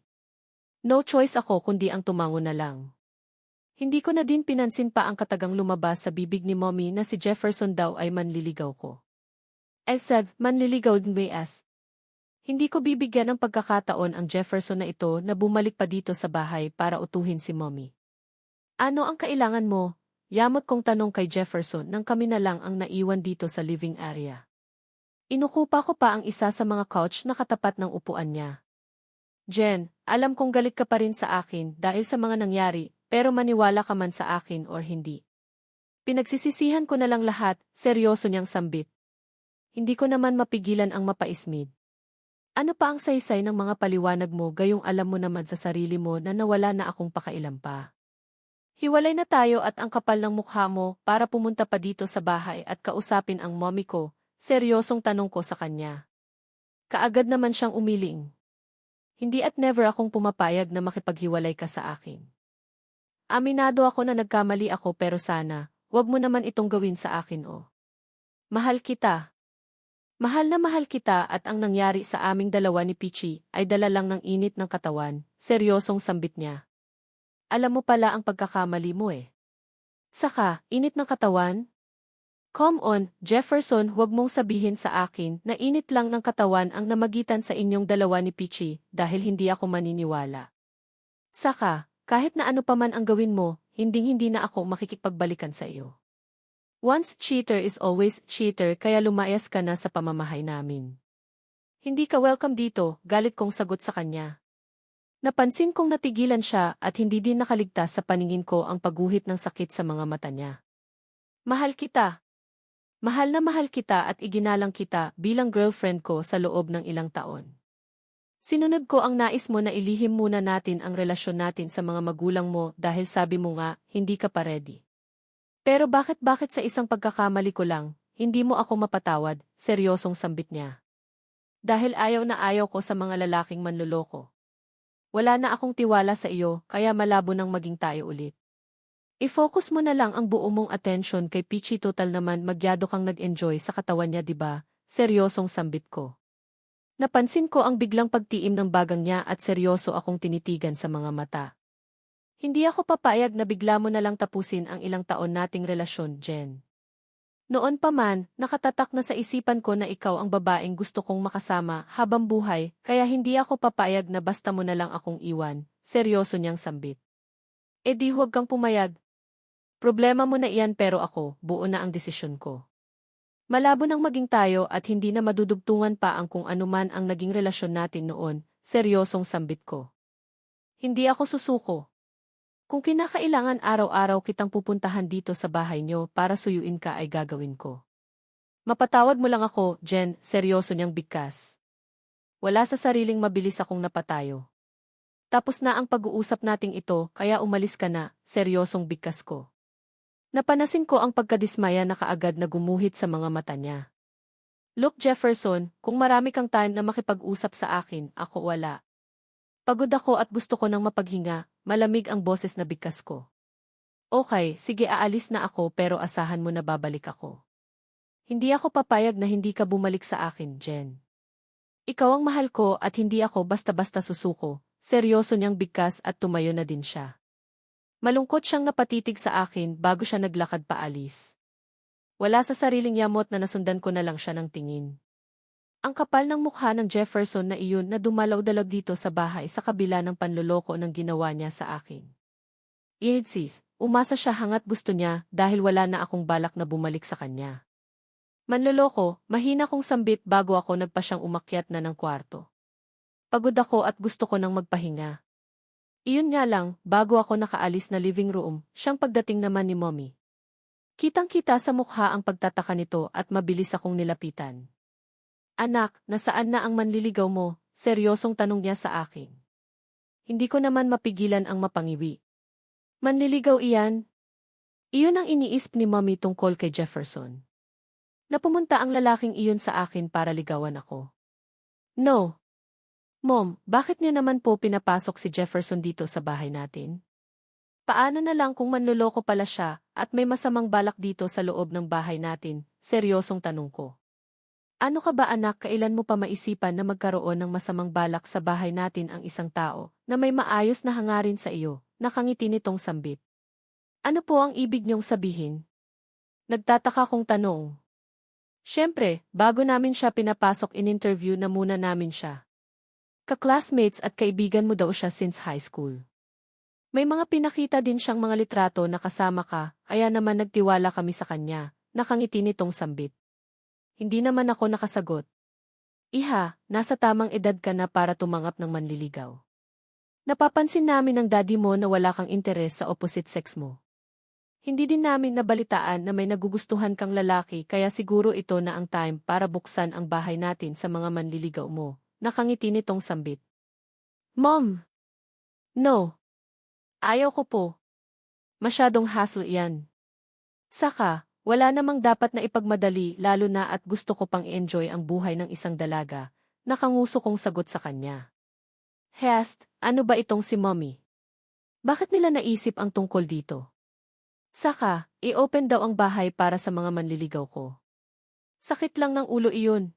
Speaker 1: No choice ako kundi ang tumango na lang. Hindi ko na din pinansin pa ang katagang lumabas sa bibig ni Mommy na si Jefferson daw ay manliligaw ko. I said, manliligaw din ba as? Hindi ko bibigyan ng pagkakataon ang Jefferson na ito na bumalik pa dito sa bahay para utuhin si Mommy. Ano ang kailangan mo? Yamot kong tanong kay Jefferson nang kami na lang ang naiwan dito sa living area. Inukupa ko pa ang isa sa mga couch na katapat ng upuan niya. Jen, alam kong galit ka pa rin sa akin dahil sa mga nangyari, pero maniwala ka man sa akin or hindi. Pinagsisisihan ko na lang lahat, seryoso niyang sambit. Hindi ko naman mapigilan ang mapaismid. Ano pa ang saysay ng mga paliwanag mo gayong alam mo naman sa sarili mo na nawala na akong pakailan pa. Hiwalay na tayo at ang kapal ng mukha mo para pumunta pa dito sa bahay at kausapin ang mommy ko, seryosong tanong ko sa kanya. Kaagad naman siyang umiling. Hindi at never akong pumapayag na makipaghiwalay ka sa akin. Aminado ako na nagkamali ako pero sana, wag mo naman itong gawin sa akin oh. Mahal kita. Mahal na mahal kita at ang nangyari sa aming dalawa ni Peachy ay dala lang ng init ng katawan, seryosong sambit niya. Alam mo pala ang pagkakamali mo eh. Saka, init ng katawan? Come on, Jefferson, huwag mong sabihin sa akin na init lang ng katawan ang namagitan sa inyong dalawa ni Peachy dahil hindi ako maniniwala. Saka, kahit na ano pa man ang gawin mo, hinding-hindi na ako makikipagbalikan sa iyo. Once cheater is always cheater kaya lumayas ka na sa pamamahay namin. Hindi ka welcome dito, galit kong sagot sa kanya. Napansin kong natigilan siya at hindi din nakaligtas sa paningin ko ang pagguhit ng sakit sa mga mata niya. Mahal kita. Mahal na mahal kita at iginalang kita bilang girlfriend ko sa loob ng ilang taon. Sinunod ko ang nais mo na ilihim muna natin ang relasyon natin sa mga magulang mo dahil sabi mo nga, hindi ka pa ready. Pero bakit sa isang pagkakamali ko lang, hindi mo ako mapatawad, seryosong sambit niya. Dahil ayaw na ayaw ko sa mga lalaking manloloko. Wala na akong tiwala sa iyo, kaya malabo nang maging tayo ulit. I-focus mo na lang ang buo mong attention kay Peachy, total naman magyado kang nag-enjoy sa katawan niya diba, seryosong sambit ko. Napansin ko ang biglang pagtiim ng bagang niya at seryoso akong tinitigan sa mga mata. Hindi ako papayag na bigla mo na lang tapusin ang ilang taon nating relasyon, Jen. Noon pa man, nakatatak na sa isipan ko na ikaw ang babaeng gusto kong makasama habang buhay, kaya hindi ako papayag na basta mo na lang akong iwan, seryoso niyang sambit. E di huwag kang pumayag. Problema mo na iyan pero ako, buo na ang desisyon ko. Malabo nang maging tayo at hindi na madudugtungan pa ang kung anuman ang naging relasyon natin noon, seryosong sambit ko. Hindi ako susuko. Kung kinakailangan araw-araw kitang pupuntahan dito sa bahay niyo para suyuin ka ay gagawin ko. Mapatawad mo lang ako, Jen, seryoso niyang bigkas. Wala sa sariling mabilis akong napatayo. Tapos na ang pag-uusap nating ito kaya umalis ka na, seryosong bigkas ko. Napanasin ko ang pagkadismaya na kaagad na gumuhit sa mga mata niya. Look Jefferson, kung marami kang time na makipag-usap sa akin, ako wala. Pagod ako at gusto ko ng mapaghinga, malamig ang boses na bigkas ko. Okay, sige aalis na ako pero asahan mo na babalik ako. Hindi ako papayag na hindi ka bumalik sa akin, Jen. Ikaw ang mahal ko at hindi ako basta-basta susuko. Seryoso niyang bigkas at tumayo na din siya. Malungkot siyang napatitig sa akin bago siya naglakad paalis. Wala sa sariling yamot na nasundan ko na lang siya ng tingin. Ang kapal ng mukha ng Jefferson na iyon na dumalaw-dalaw dito sa bahay sa kabila ng panloloko ng ginawa niya sa akin. Sis, umasa siya hangat gusto niya dahil wala na akong balak na bumalik sa kanya. Manloloko, mahina kong sambit bago ako nagpa siyang umakyat na ng kwarto. Pagod ako at gusto ko nang magpahinga. Iyon nga lang, bago ako nakaalis na living room, siyang pagdating naman ni Mommy. Kitang-kita sa mukha ang pagtataka nito at mabilis akong nilapitan. Anak, nasaan na ang manliligaw mo? Seryosong tanong niya sa akin. Hindi ko naman mapigilan ang mapangiwi. Manliligaw iyan? Iyon ang iniisip ni Mommy tungkol kay Jefferson. Napumunta ang lalaking iyon sa akin para ligawan ako. No. Mom, bakit niyo naman po pinapasok si Jefferson dito sa bahay natin? Paano na lang kung manloloko pala siya at may masamang balak dito sa loob ng bahay natin? Seryosong tanong ko. Ano ka ba anak, kailan mo pa maisipan na magkaroon ng masamang balak sa bahay natin ang isang tao na may maayos na hangarin sa iyo? Nakangiti nitong sambit. Ano po ang ibig niyong sabihin? Nagtataka kong tanong. Siyempre, bago namin siya pinapasok in-interview na muna namin siya. Ka-classmates at kaibigan mo daw siya since high school. May mga pinakita din siyang mga litrato na kasama ka, kaya naman nagtiwala kami sa kanya. Nakangiti nitong sambit. Hindi naman ako nakasagot. Iha, nasa tamang edad ka na para tumanggap ng manliligaw. Napapansin namin ng daddy mo na wala kang interes sa opposite sex mo. Hindi din namin nabalitaan na may nagugustuhan kang lalaki kaya siguro ito na ang time para buksan ang bahay natin sa mga manliligaw mo. Nakangiti nitong sambit. Mom! No! Ayaw ko po. Masyadong hassle iyan. Saka, wala namang dapat na ipagmadali lalo na at gusto ko pang i-enjoy ang buhay ng isang dalaga. Nakanguso kong sagot sa kanya. Hest, ano ba itong si Mommy? Bakit nila naisip ang tungkol dito? Saka, i-open daw ang bahay para sa mga manliligaw ko. Sakit lang ng ulo iyon.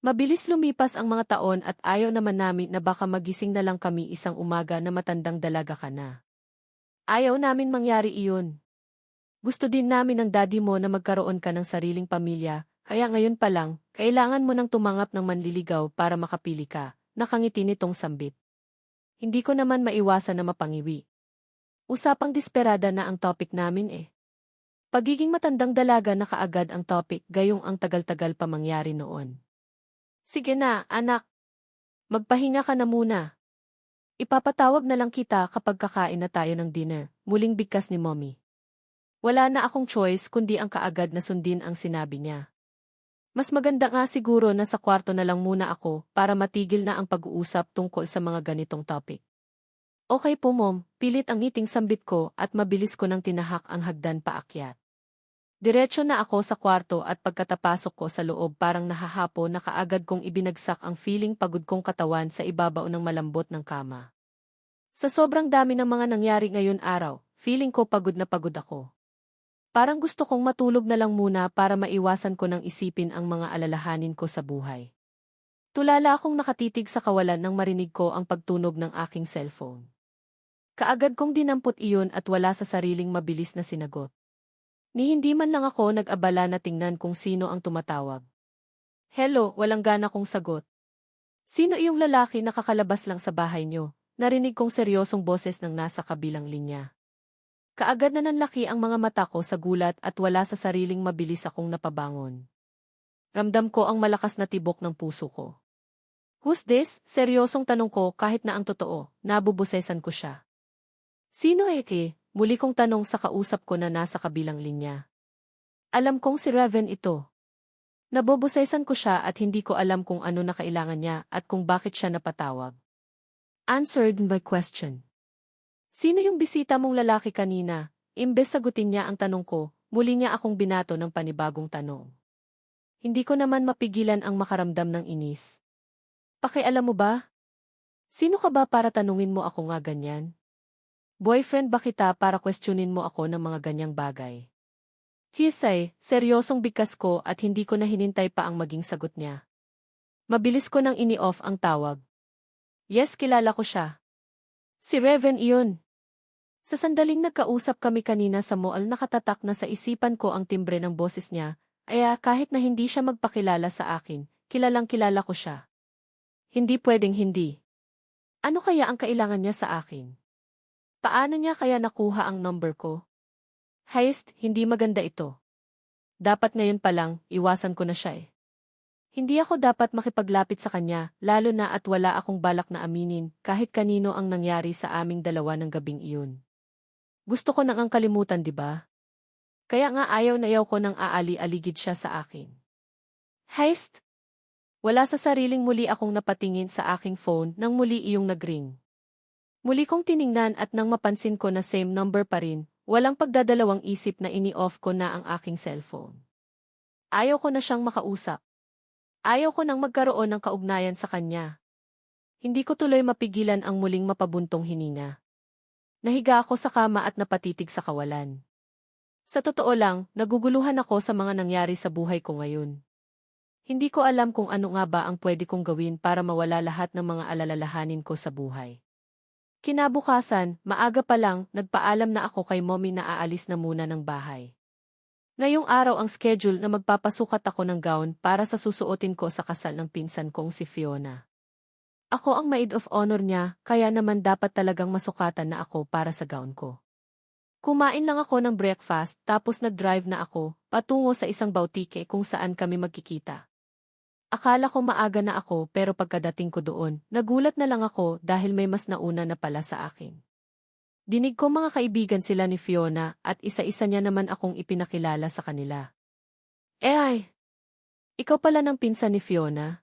Speaker 1: Mabilis lumipas ang mga taon at ayaw naman namin na baka magising na lang kami isang umaga na matandang dalaga ka na. Ayaw namin mangyari iyon. Gusto din namin ng daddy mo na magkaroon ka ng sariling pamilya, kaya ngayon pa lang, kailangan mo nang tumanggap ng manliligaw para makapili ka. Nakangiti nitong sambit. Hindi ko naman maiwasan na mapangiwi. Usapang desperada na ang topic namin eh. Pagiging matandang dalaga na kaagad ang topic gayong ang tagal-tagal pa mangyari noon. Sige na, anak. Magpahinga ka na muna. Ipapatawag na lang kita kapag kakain na tayo ng dinner, muling bigkas ni Mommy. Wala na akong choice kundi ang kaagad na sundin ang sinabi niya. Mas maganda nga siguro na sa kwarto na lang muna ako para matigil na ang pag-uusap tungkol sa mga ganitong topic. Okay po Mom, pilit ang ngiting sambit ko at mabilis ko nang tinahak ang hagdan paakyat. Diretso na ako sa kwarto at pagkatapasok ko sa loob parang nahahapo na kaagad kong ibinagsak ang feeling pagod kong katawan sa ibabaw ng malambot ng kama. Sa sobrang dami ng mga nangyari ngayon araw, feeling ko pagod na pagod ako. Parang gusto kong matulog na lang muna para maiwasan ko ng isipin ang mga alalahanin ko sa buhay. Tulala akong nakatitig sa kawalan nang marinig ko ang pagtunog ng aking cellphone. Kaagad kong dinampot iyon at wala sa sariling mabilis na sinagot. Ni hindi man lang ako nag-abala na tingnan kung sino ang tumatawag. Hello, walang gana kong sagot. Sino iyong lalaki na kakalabas lang sa bahay niyo? Narinig kong seryosong boses ng nasa kabilang linya. Kaagad na nanlaki ang mga mata ko sa gulat at wala sa sariling mabilis akong napabangon. Ramdam ko ang malakas na tibok ng puso ko. Who's this? Seryosong tanong ko kahit na ang totoo, nabubusesan ko siya. Sino eke? Muli kong tanong sa kausap ko na nasa kabilang linya. Alam kong si Raven ito. Nabobosesan ko siya at hindi ko alam kung ano na kailangan niya at kung bakit siya napatawag. Answered my question. Sino yung bisita mong lalaki kanina? Imbes sagutin niya ang tanong ko, muli niya akong binato ng panibagong tanong. Hindi ko naman mapigilan ang makaramdam ng inis. Pakialam mo ba? Sino ka ba para tanungin mo ako nga ganyan? Boyfriend ba kita para questionin mo ako ng mga ganyang bagay? Kisay, seryosong bigkas ko at hindi ko na hinintay pa ang maging sagot niya. Mabilis ko nang ini-off ang tawag. Yes, kilala ko siya. Si Reven iyon. Sa sandaling nagkausap kami kanina sa mall nakatatak na sa isipan ko ang timbre ng boses niya, kaya kahit na hindi siya magpakilala sa akin, kilalang kilala ko siya. Hindi pwedeng hindi. Ano kaya ang kailangan niya sa akin? Paano niya kaya nakuha ang number ko? Heist, hindi maganda ito. Dapat ngayon pa lang, iwasan ko na siya eh. Hindi ako dapat makipaglapit sa kanya, lalo na at wala akong balak na aminin kahit kanino ang nangyari sa aming dalawa ng gabing iyon. Gusto ko nang ang kalimutan, di ba? Kaya nga ayaw na ayaw ko nang aali-aligid siya sa akin. Heist! Wala sa sariling muli akong napatingin sa aking phone nang muli iyong nagring. Muli kong tiningnan at nang mapansin ko na same number pa rin, walang pagdadalawang isip na ini-off ko na ang aking cellphone. Ayaw ko na siyang makausap. Ayaw ko nang magkaroon ng kaugnayan sa kanya. Hindi ko tuloy mapigilan ang muling mapabuntong hininga. Nahiga ako sa kama at napatitig sa kawalan. Sa totoo lang, naguguluhan ako sa mga nangyari sa buhay ko ngayon. Hindi ko alam kung ano nga ba ang pwede kong gawin para mawala lahat ng mga alalahanin ko sa buhay. Kinabukasan, maaga pa lang, nagpaalam na ako kay mommy na aalis na muna ng bahay. Ngayong araw ang schedule na magpapasukat ako ng gown para sa susuotin ko sa kasal ng pinsan kong si Fiona. Ako ang maid of honor niya, kaya naman dapat talagang masukatan na ako para sa gown ko. Kumain lang ako ng breakfast tapos nag-drive na ako patungo sa isang boutique kung saan kami magkikita. Akala ko maaga na ako pero pagkadating ko doon, nagulat na lang ako dahil may mas nauna na pala sa akin. Dinig ko mga kaibigan sila ni Fiona at isa-isa niya naman akong ipinakilala sa kanila. Ay! Ikaw pala ng pinsan ni Fiona?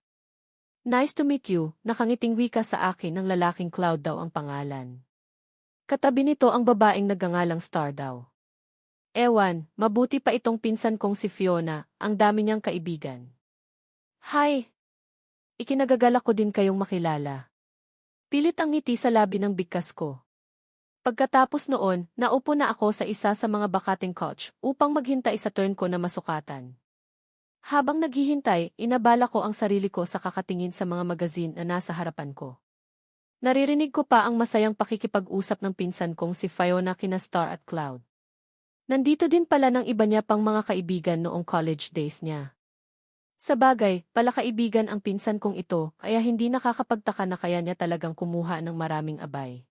Speaker 1: Nice to meet you, nakangiting wika sa akin ng lalaking Cloud daw ang pangalan. Katabi nito ang babaeng nagngangalang Star daw. Ewan, mabuti pa itong pinsan kong si Fiona, ang dami niyang kaibigan. Hi! Ikinagagalak ko din kayong makilala. Pilit ang ngiti sa labi ng bigkas ko. Pagkatapos noon, naupo na ako sa isa sa mga bakating couch upang maghintay sa turn ko na masukatan. Habang naghihintay, inabala ko ang sarili ko sa kakatingin sa mga magazine na nasa harapan ko. Naririnig ko pa ang masayang pakikipag-usap ng pinsan kong si Fiona kina Star at Cloud. Nandito din pala ng iba niya pang mga kaibigan noong college days niya. Sa bagay, palakaibigan ang pinsan kong ito, kaya hindi nakakapagtaka na kaya niya talagang kumuha ng maraming abay.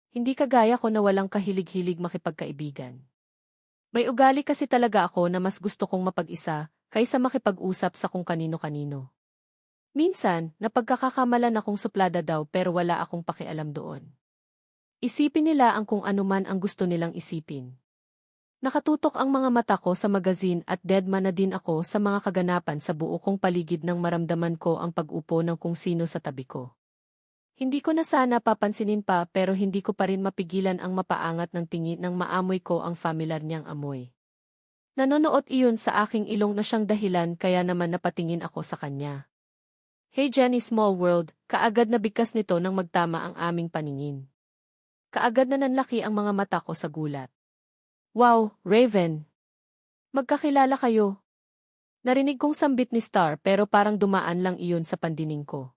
Speaker 1: Hindi kagaya ko na walang kahilig-hilig makipagkaibigan. May ugali kasi talaga ako na mas gusto kong mapag-isa, kaysa makipag-usap sa kung kanino-kanino. Minsan, napagkakakamalan akong suplada daw pero wala akong pakialam doon. Isipin nila ang kung ano man ang gusto nilang isipin. Nakatutok ang mga mata ko sa magazine at deadman na din ako sa mga kaganapan sa buo kong paligid nang maramdaman ko ang pag-upo ng kung sino sa tabi ko. Hindi ko na sana papansinin pa pero hindi ko pa rin mapigilan ang mapaangat ng tingin nang maamoy ko ang familiar niyang amoy. Nanonood iyon sa aking ilong na siyang dahilan kaya naman napatingin ako sa kanya. Hey Jenny Small World, kaagad na bigkas nito nang magtama ang aming paningin. Kaagad na nanlaki ang mga mata ko sa gulat. Wow, Raven! Magkakilala kayo. Narinig kong sambit ni Star pero parang dumaan lang iyon sa pandinig ko.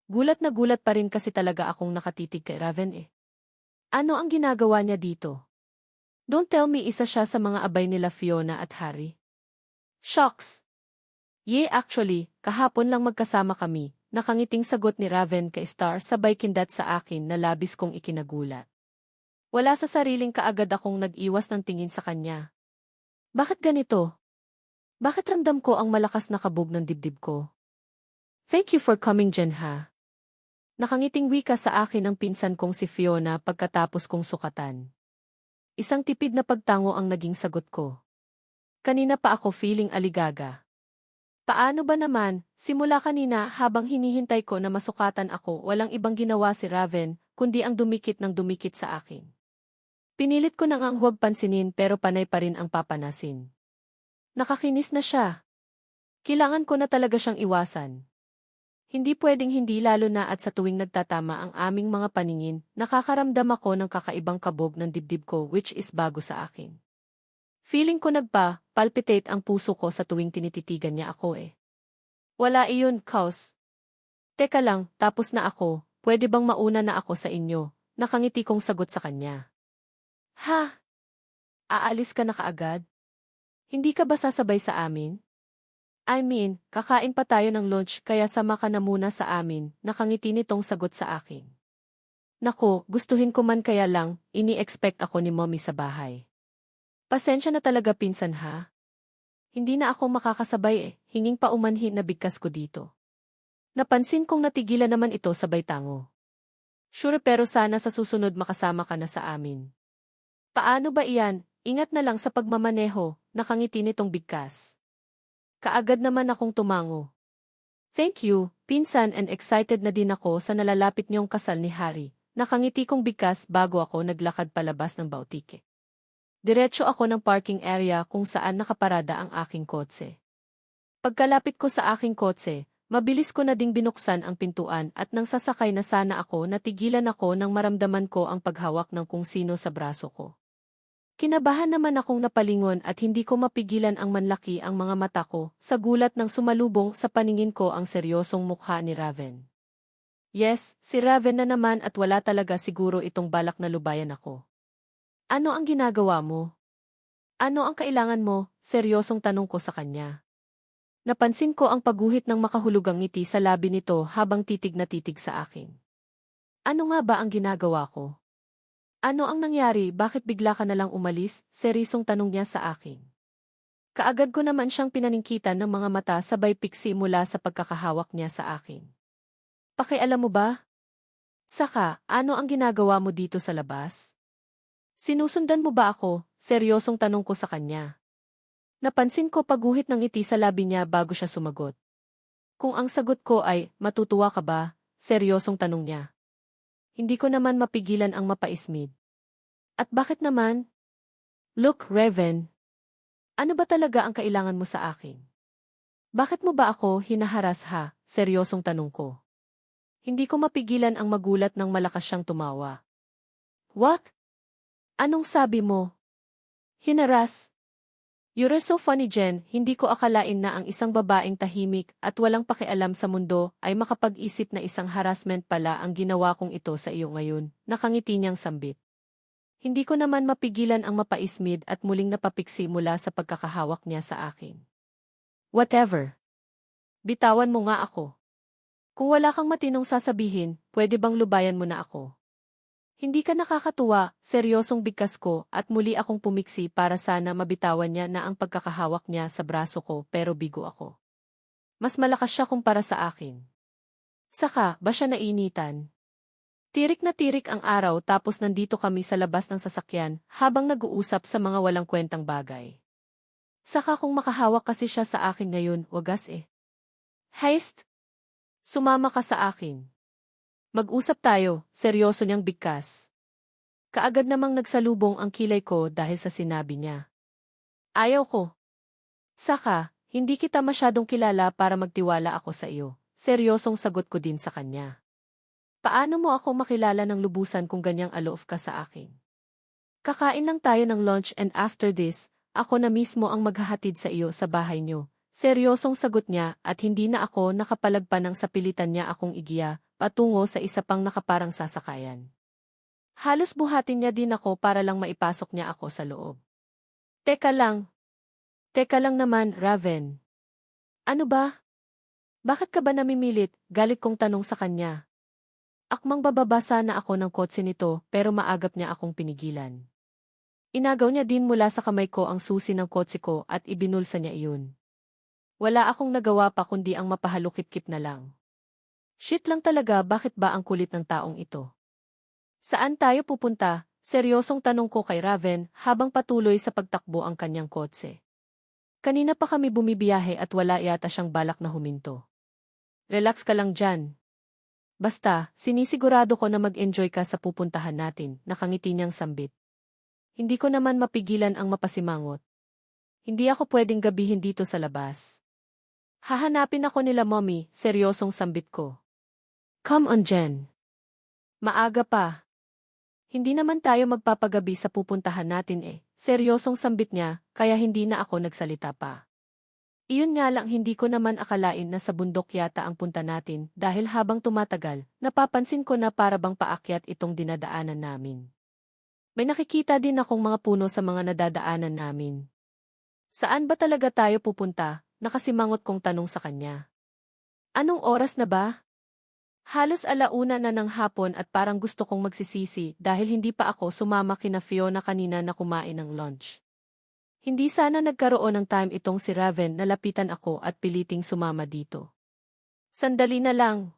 Speaker 1: Gulat na gulat pa rin kasi talaga akong nakatitig kay Raven eh. Ano ang ginagawa niya dito? Don't tell me isa siya sa mga abay nila Fiona at Harry. Shocks! Yeah, actually, kahapon lang magkasama kami, nakangiting sagot ni Raven kay Star sabay kindat sa akin na labis kong ikinagulat. Wala sa sariling kaagad akong nag-iwas ng tingin sa kanya. Bakit ganito? Bakit ramdam ko ang malakas na kabog ng dibdib ko? Thank you for coming, Jen ha. Nakangiting wika sa akin ang pinsan kong si Fiona pagkatapos kong sukatan. Isang tipid na pagtango ang naging sagot ko. Kanina pa ako feeling aligaga. Paano ba naman, simula kanina habang hinihintay ko na masukatan ako walang ibang ginawa si Raven, kundi ang dumikit ng dumikit sa akin. Pinilit ko nang ang huwag pansinin pero panay pa rin ang papanasin. Nakakinis na siya. Kailangan ko na talaga siyang iwasan. Hindi pwedeng hindi lalo na at sa tuwing nagtatama ang aming mga paningin, nakakaramdam ako ng kakaibang kabog ng dibdib ko which is bago sa akin. Feeling ko palpitate ang puso ko sa tuwing tinititigan niya ako eh. Wala iyon, Kaus. Teka lang, tapos na ako, pwede bang mauna na ako sa inyo? Nakangiti kong sagot sa kanya. Ha? Aalis ka na kaagad? Hindi ka ba sasabay sa amin? I mean, kakain pa tayo ng lunch kaya sama ka na muna sa amin, nakangiti nitong sagot sa akin. Nako, gustuhin ko man kaya lang, ini-expect ako ni mommy sa bahay. Pasensya na talaga pinsan ha. Hindi na ako makakasabay hinging pa umanhin na bigkas ko dito. Napansin kong natigilan naman ito sabay tango. Sure pero sana sa susunod makasama ka na sa amin. Paano ba iyan? Ingat na lang sa pagmamaneho, nakangiti nitong bigkas. Kaagad naman akong tumango. Thank you, pinsan and excited na din ako sa nalalapit niyong kasal ni Harry. Nakangiti kong bigkas bago ako naglakad palabas ng bautike. Diretso ako ng parking area kung saan nakaparada ang aking kotse. Pagkalapit ko sa aking kotse, mabilis ko na ding binuksan ang pintuan at nang sasakay na sana ako natigilan ako nang maramdaman ko ang paghawak ng kung sino sa braso ko. Kinabahan naman akong napalingon at hindi ko mapigilan ang manlaki ang mga mata ko sa gulat ng sumalubong sa paningin ko ang seryosong mukha ni Raven. Yes, si Raven na naman at wala talaga siguro itong balak na lubayan ako. Ano ang ginagawa mo? Ano ang kailangan mo? Seryosong tanong ko sa kanya. Napansin ko ang pagguhit ng makahulugang ngiti sa labi nito habang titig na titig sa akin. Ano nga ba ang ginagawa ko? Ano ang nangyari? Bakit bigla ka nalang umalis? Seryosong tanong niya sa akin. Kaagad ko naman siyang pinaningkitan ng mga mata sabay piksi mula sa pagkakahawak niya sa akin. Pakialam mo ba? Saka, ano ang ginagawa mo dito sa labas? Sinusundan mo ba ako? Seryosong tanong ko sa kanya. Napansin ko pagguhit ng ngiti sa labi niya bago siya sumagot. Kung ang sagot ko ay, matutuwa ka ba? Seryosong tanong niya. Hindi ko naman mapigilan ang mapaismid. At bakit naman? Look, Raven. Ano ba talaga ang kailangan mo sa akin? Bakit mo ba ako hinaharas ha? Seryosong tanong ko. Hindi ko mapigilan ang magulat nang malakas siyang tumawa. What? Anong sabi mo? Hinaras? You're so funny, Jen. Hindi ko akalain na ang isang babaeng tahimik at walang pakialam sa mundo ay makapag-isip na isang harassment pala ang ginawa kong ito sa iyo ngayon. Nakangiti niyang sambit. Hindi ko naman mapigilan ang mapaismid at muling napapiksi mula sa pagkakahawak niya sa akin. Whatever. Bitawan mo nga ako. Kung wala kang matinong sasabihin, pwede bang lubayan mo na ako? Hindi ka nakakatuwa, seryosong bigkas ko at muli akong pumiksi para sana mabitawan niya na ang pagkakahawak niya sa braso ko pero bigo ako. Mas malakas siya kumpara sa akin. Saka, ba siya nainitan? Tirik na tirik ang araw tapos nandito kami sa labas ng sasakyan habang nag-uusap sa mga walang kwentang bagay. Saka kung makahawak kasi siya sa akin ngayon, wagas eh. Heist! Sumama ka sa akin. Mag-usap tayo, seryoso niyang bigkas. Kaagad namang nagsalubong ang kilay ko dahil sa sinabi niya. Ayaw ko. Saka, hindi kita masyadong kilala para magtiwala ako sa iyo. Seryosong sagot ko din sa kanya. Paano mo ako makilala ng lubusan kung ganyang aloof ka sa akin? Kakain lang tayo ng lunch and after this, ako na mismo ang maghahatid sa iyo sa bahay niyo. Seryosong sagot niya at hindi na ako nakapalagpa ng sapilitan niya akong igiya patungo sa isa pang nakaparang sasakayan. Halos buhatin niya din ako para lang maipasok niya ako sa loob. Teka lang. Teka lang naman, Raven. Ano ba? Bakit ka ba namimilit? Galit kong tanong sa kanya. Akmang bababa sana ako ng kotse nito pero maagap niya akong pinigilan. Inagaw niya din mula sa kamay ko ang susi ng kotse ko at ibinulsa niya iyon. Wala akong nagawa pa kundi ang mapahalukip-kip na lang. Shit lang talaga, bakit ba ang kulit ng taong ito? Saan tayo pupunta? Seryosong tanong ko kay Raven habang patuloy sa pagtakbo ang kanyang kotse. Kanina pa kami bumibiyahe at wala yata siyang balak na huminto. Relax ka lang dyan. Basta, sinisigurado ko na mag-enjoy ka sa pupuntahan natin, nakangiti niyang sambit. Hindi ko naman mapigilan ang mapasimangot. Hindi ako pwedeng gabihin dito sa labas. Hahanapin ako nila mommy, seryosong sambit ko. Come on Jen. Maaga pa. Hindi naman tayo magpapagabi sa pupuntahan natin eh. Seryosong sambit niya, kaya hindi na ako nagsalita pa. Iyon nga lang hindi ko naman akalain na sa bundok yata ang punta natin dahil habang tumatagal, napapansin ko na para bang paakyat itong dinadaanan namin. May nakikita din akong mga puno sa mga nadadaanan namin. Saan ba talaga tayo pupunta? Nakasimangot kong tanong sa kanya. Anong oras na ba? Halos 1:00 na ng hapon at parang gusto kong magsisisi dahil hindi pa ako sumama kina Fiona kanina na kumain ng lunch. Hindi sana nagkaroon ng time itong si Raven na lapitan ako at piliting sumama dito. Sandali na lang.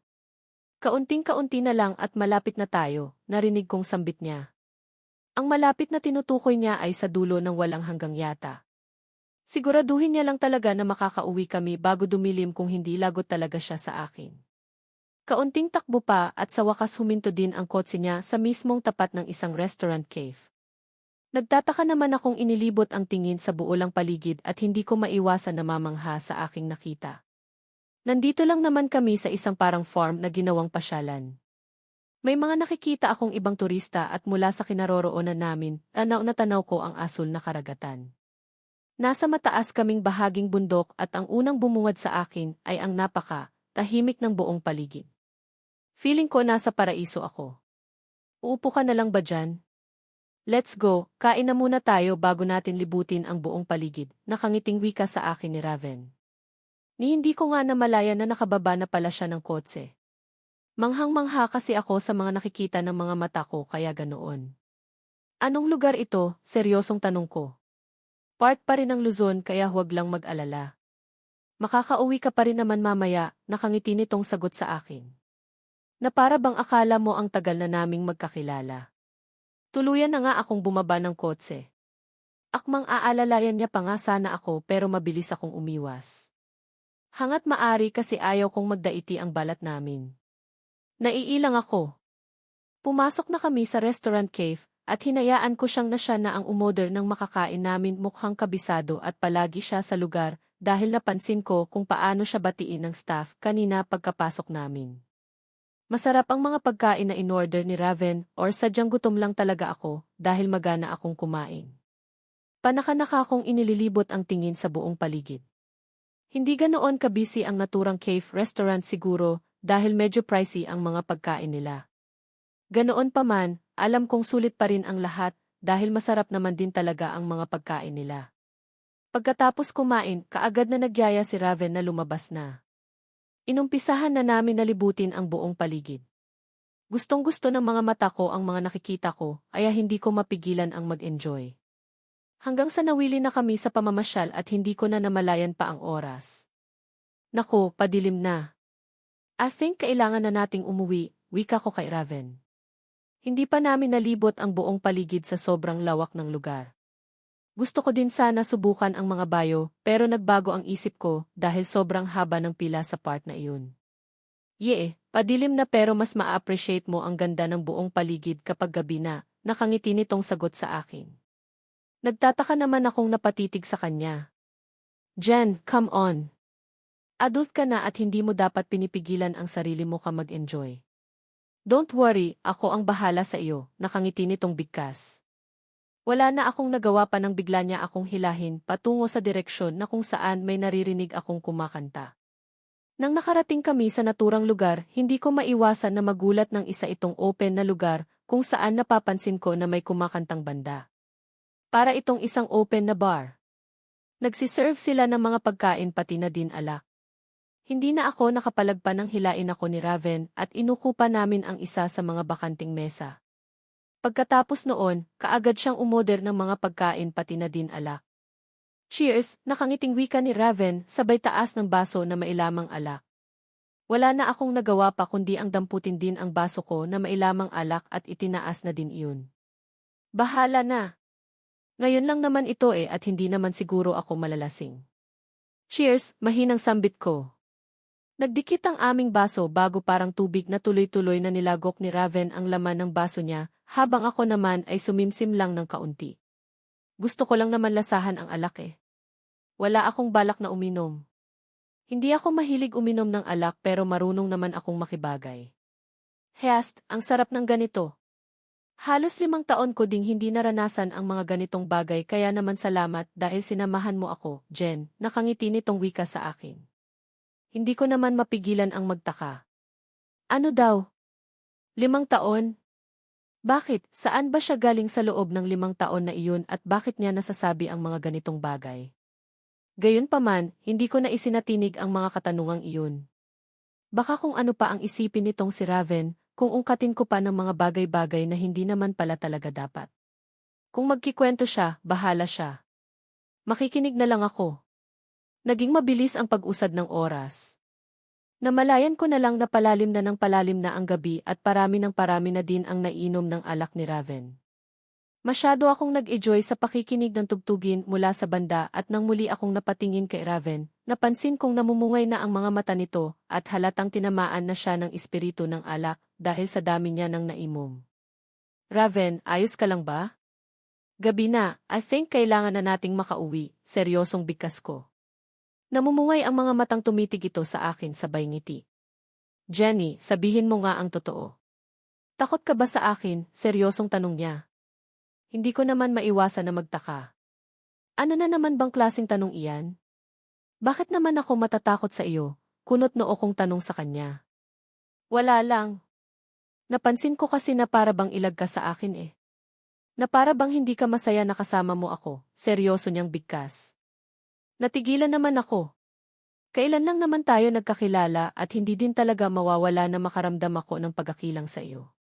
Speaker 1: Kaunting-kaunti na lang at malapit na tayo, narinig kong sambit niya. Ang malapit na tinutukoy niya ay sa dulo ng walang hanggang yata. Siguraduhin niya lang talaga na makakauwi kami bago dumilim kung hindi lagot talaga siya sa akin. Kaunting takbo pa at sa wakas huminto din ang kotse niya sa mismong tapat ng isang restaurant cave. Nagtataka naman akong inilibot ang tingin sa buolang paligid at hindi ko maiwasan na mamangha sa aking nakita. Nandito lang naman kami sa isang parang farm na ginawang pasyalan. May mga nakikita akong ibang turista at mula sa kinaroroonan namin, tanaw na tanaw ko ang asul na karagatan. Nasa mataas kaming bahaging bundok at ang unang bumungad sa akin ay ang tahimik ng buong paligid. Feeling ko nasa paraiso ako. Uupo ka na lang ba dyan? Let's go, kain na muna tayo bago natin libutin ang buong paligid, nakangiting wika sa akin ni Raven. Ni hindi ko nga namalayan na nakababa na pala siya ng kotse. Manghang-mangha kasi ako sa mga nakikita ng mga mata ko kaya ganoon. Anong lugar ito? Seryosong tanong ko. Part pa rin ng Luzon kaya huwag lang mag-alala. Makakauwi ka pa rin naman mamaya, nakangiti nitong sagot sa akin. Na para bang akala mo ang tagal na naming magkakilala. Tuluyan na nga akong bumaba ng kotse. Akmang aalalayan niya pa nga sana ako pero mabilis akong umiwas. Hangat maari kasi ayaw kong magdaiti ang balat namin. Naiilang ako. Pumasok na kami sa restaurant cave, at hinayaan ko siyang na siya na ang umorder ng makakain namin mukhang kabisado at palagi siya sa lugar dahil napansin ko kung paano siya batiin ng staff kanina pagkapasok namin. Masarap ang mga pagkain na inorder ni Raven or sadyang gutom lang talaga ako dahil magana akong kumain. Panaka-naka akong inililibot ang tingin sa buong paligid. Hindi ganoon kabisi ang naturang cave restaurant siguro dahil medyo pricey ang mga pagkain nila. Ganoon pa man, alam kong sulit pa rin ang lahat dahil masarap naman din talaga ang mga pagkain nila. Pagkatapos kumain, kaagad na nagyaya si Raven na lumabas na. Inumpisahan na namin nalibutin ang buong paligid. Gustong-gusto ng mga mata ko ang mga nakikita ko, kaya hindi ko mapigilan ang mag-enjoy. Hanggang sa nawili na kami sa pamamasyal at hindi ko na namalayan pa ang oras. Naku, padilim na. I think kailangan na nating umuwi, wika ko kay Raven. Hindi pa namin nalibot ang buong paligid sa sobrang lawak ng lugar. Gusto ko din sana subukan ang mga bayo, pero nagbago ang isip ko dahil sobrang haba ng pila sa part na iyon. Padilim na pero mas ma-appreciate mo ang ganda ng buong paligid kapag gabi na, nakangiti nitong sagot sa akin. Nagtataka naman akong napatitig sa kanya. Jen, come on. Adult ka na at hindi mo dapat pinipigilan ang sarili mo ka mag-enjoy. Don't worry, ako ang bahala sa iyo, nakangiti nitong bigkas. Wala na akong nagawa pa nang bigla niya akong hilahin patungo sa direksyon na kung saan may naririnig akong kumakanta. Nang nakarating kami sa naturang lugar, hindi ko maiwasan na magulat ng isa itong open na lugar kung saan napapansin ko na may kumakantang banda. Para itong isang open na bar. Nagsiserve sila ng mga pagkain pati na din alak. Hindi na ako nakapalagpan ng hilain ako ni Raven at inukupa namin ang isa sa mga bakanting mesa. Pagkatapos noon, kaagad siyang umorder ng mga pagkain pati na din alak. Cheers, nakangiting wika ni Raven sabay taas ng baso na mailamang alak. Wala na akong nagawa pa kundi ang damputin din ang baso ko na mailamang alak at itinaas na din iyon. Bahala na. Ngayon lang naman ito at hindi naman siguro ako malalasing. Cheers, mahinang sambit ko. Nagdikit ang aming baso bago parang tubig na tuloy-tuloy na nilagok ni Raven ang laman ng baso niya, habang ako naman ay sumimsim lang ng kaunti. Gusto ko lang naman lasahan ang alak Wala akong balak na uminom. Hindi ako mahilig uminom ng alak pero marunong naman akong makibagay. Hest, ang sarap ng ganito. Halos 5 taon ko ding hindi naranasan ang mga ganitong bagay kaya naman salamat dahil sinamahan mo ako, Jen, nakangiti nitong wika sa akin. Hindi ko naman mapigilan ang magtaka. Ano daw? 5 taon? Bakit? Saan ba siya galing sa loob ng 5 taon na iyon at bakit niya nasasabi ang mga ganitong bagay? Gayunpaman, hindi ko na isinatinig ang mga katanungang iyon. Baka kung ano pa ang isipin nitong si Raven, kung ungkatin ko pa ng mga bagay-bagay na hindi naman pala talaga dapat. Kung magkikwento siya, bahala siya. Makikinig na lang ako. Naging mabilis ang pag-usad ng oras. Namalayan ko na lang na palalim na ng palalim na ang gabi at parami na din ang nainom ng alak ni Raven. Masyado akong nag-enjoy sa pakikinig ng tugtugin mula sa banda at nang muli akong napatingin kay Raven, napansin kong namumungay na ang mga mata nito at halatang tinamaan na siya ng espiritu ng alak dahil sa dami niya ng naimom. Raven, ayos ka lang ba? Gabi na, I think kailangan na nating makauwi, seryosong bigkas ko. Namumungay ang mga matang tumitig ito sa akin sabay ngiti. Jenny, sabihin mo nga ang totoo. Takot ka ba sa akin? Seryosong tanong niya. Hindi ko naman maiwasan na magtaka. Ano na naman bang klaseng tanong iyan? Bakit naman ako matatakot sa iyo? Kunot noo kong tanong sa kanya. Wala lang. Napansin ko kasi na para bang ilag ka sa akin eh. Na para bang hindi ka masaya na kasama mo ako, seryoso niyang bigkas. Natigilan naman ako. Kailan lang naman tayo nagkakilala at hindi din talaga mawawala na makaramdam ako ng pagkakilang sa iyo.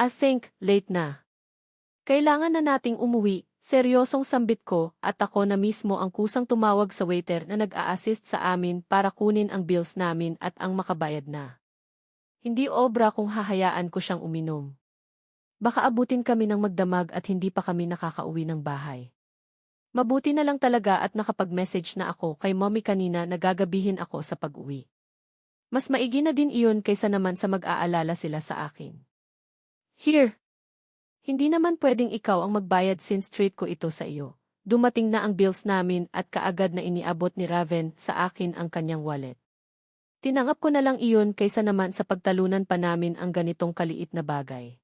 Speaker 1: I think, late na. Kailangan na nating umuwi, seryosong sambit ko at ako na mismo ang kusang tumawag sa waiter na nag-a-assist sa amin para kunin ang bills namin at ang makabayad na. Hindi obra kung hahayaan ko siyang uminom. Baka abutin kami ng magdamag at hindi pa kami nakakauwi ng bahay. Mabuti na lang talaga at nakapag-message na ako kay mommy kanina na gagabihin ako sa pag-uwi. Mas maigi na din iyon kaysa naman sa mag-aalala sila sa akin. Here! Hindi naman pwedeng ikaw ang magbayad since treat ko ito sa iyo. Dumating na ang bills namin at kaagad na iniabot ni Raven sa akin ang kanyang wallet. Tinanggap ko na lang iyon kaysa naman sa pagtalunan pa namin ang ganitong kaliit na bagay.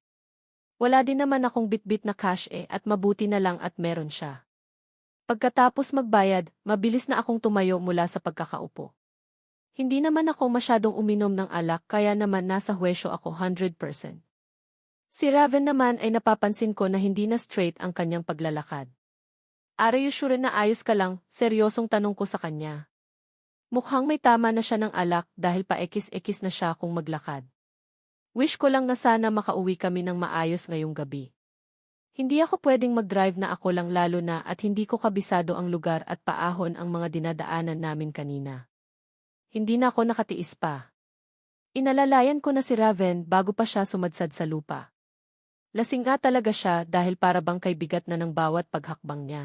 Speaker 1: Wala din naman akong bitbit na cash at mabuti na lang at meron siya. Pagkatapos magbayad, mabilis na akong tumayo mula sa pagkakaupo. Hindi naman ako masyadong uminom ng alak kaya naman nasa huwesyo ako 100%. Si Raven naman ay napapansin ko na hindi na straight ang kanyang paglalakad. Are you sure na ayos ka lang? Seryosong tanong ko sa kanya. Mukhang may tama na siya ng alak dahil paekis-ekis na siya kung maglakad. Wish ko lang na sana makauwi kami ng maayos ngayong gabi. Hindi ako pwedeng mag-drive na ako lang lalo na at hindi ko kabisado ang lugar at paahon ang mga dinadaanan namin kanina. Hindi na ako nakatiis pa. Inalalayan ko na si Raven bago pa siya sumadsad sa lupa. Lasing nga talaga siya dahil para bang kay bigat na ng bawat paghakbang niya.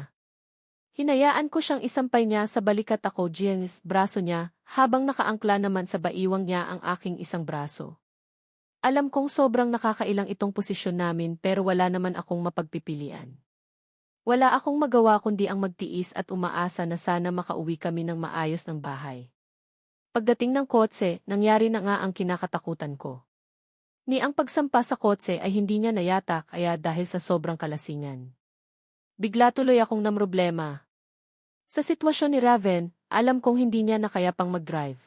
Speaker 1: Hinayaan ko siyang isampay niya sa balikat ako Jenny's braso niya habang nakaangkla naman sa baiwang niya ang aking isang braso. Alam kong sobrang nakakailang itong posisyon namin pero wala naman akong mapagpipilian. Wala akong magawa kundi ang magtiis at umaasa na sana makauwi kami ng maayos ng bahay. Pagdating ng kotse, nangyari na nga ang kinakatakutan ko. Ni ang pagsampa sa kotse ay hindi niya nayatak kaya dahil sa sobrang kalasingan. Bigla tuloy akong namroblema. Sa sitwasyon ni Raven, alam kong hindi niya na kaya pang mag-drive.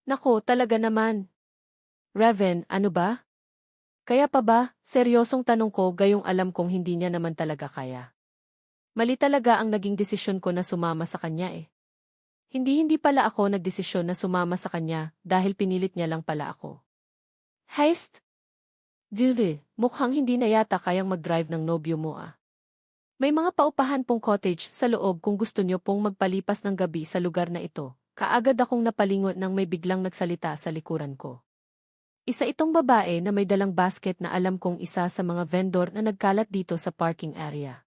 Speaker 1: Nako, talaga naman. Raven, ano ba? Kaya pa ba? Seryosong tanong ko gayong alam kong hindi niya naman talaga kaya. Mali talaga ang naging desisyon ko na sumama sa kanya eh. Hindi pala ako nagdesisyon na sumama sa kanya dahil pinilit niya lang pala ako. Heist? Dili, mukhang hindi na yata kayang mag-drive ng nobyo mo ah. May mga paupahan pong cottage sa loob kung gusto niyo pong magpalipas ng gabi sa lugar na ito. Kaagad akong napalingon nang may biglang nagsalita sa likuran ko. Isa itong babae na may dalang basket na alam kong isa sa mga vendor na nagkalat dito sa parking area.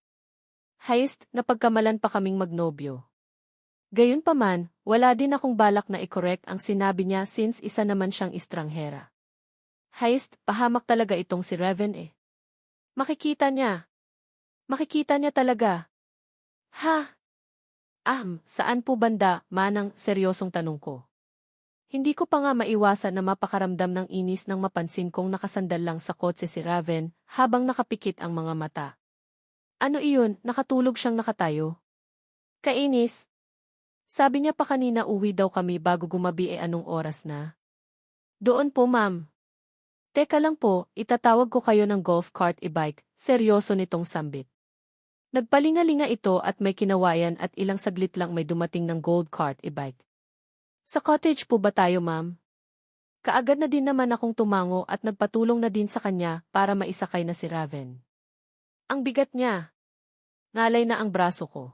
Speaker 1: Heist, napagkamalan pa kaming magnobyo. Gayunpaman, wala din akong balak na i-correct ang sinabi niya since isa naman siyang estranghera. Heist, pahamak talaga itong si Raven eh. Makikita niya. Makikita niya talaga. Ha? Saan po banda, manang seryosong tanong ko. Hindi ko pa nga maiwasan na mapakaramdam ng inis nang mapansin kong nakasandal lang sa kotse si Raven habang nakapikit ang mga mata. Ano iyon, nakatulog siyang nakatayo? Kainis. Sabi niya pa kanina uwi daw kami bago gumabi anong oras na? Doon po ma'am. Teka lang po, itatawag ko kayo ng golf cart e-bike, seryoso nitong sambit. Nagpalingalinga ito at may kinawayan at ilang saglit lang may dumating ng gold cart e-bike. Sa cottage po ba tayo ma'am? Kaagad na din naman akong tumango at nagpatulong na din sa kanya para maisakay na si Raven. Ang bigat niya. Ngalay na ang braso ko.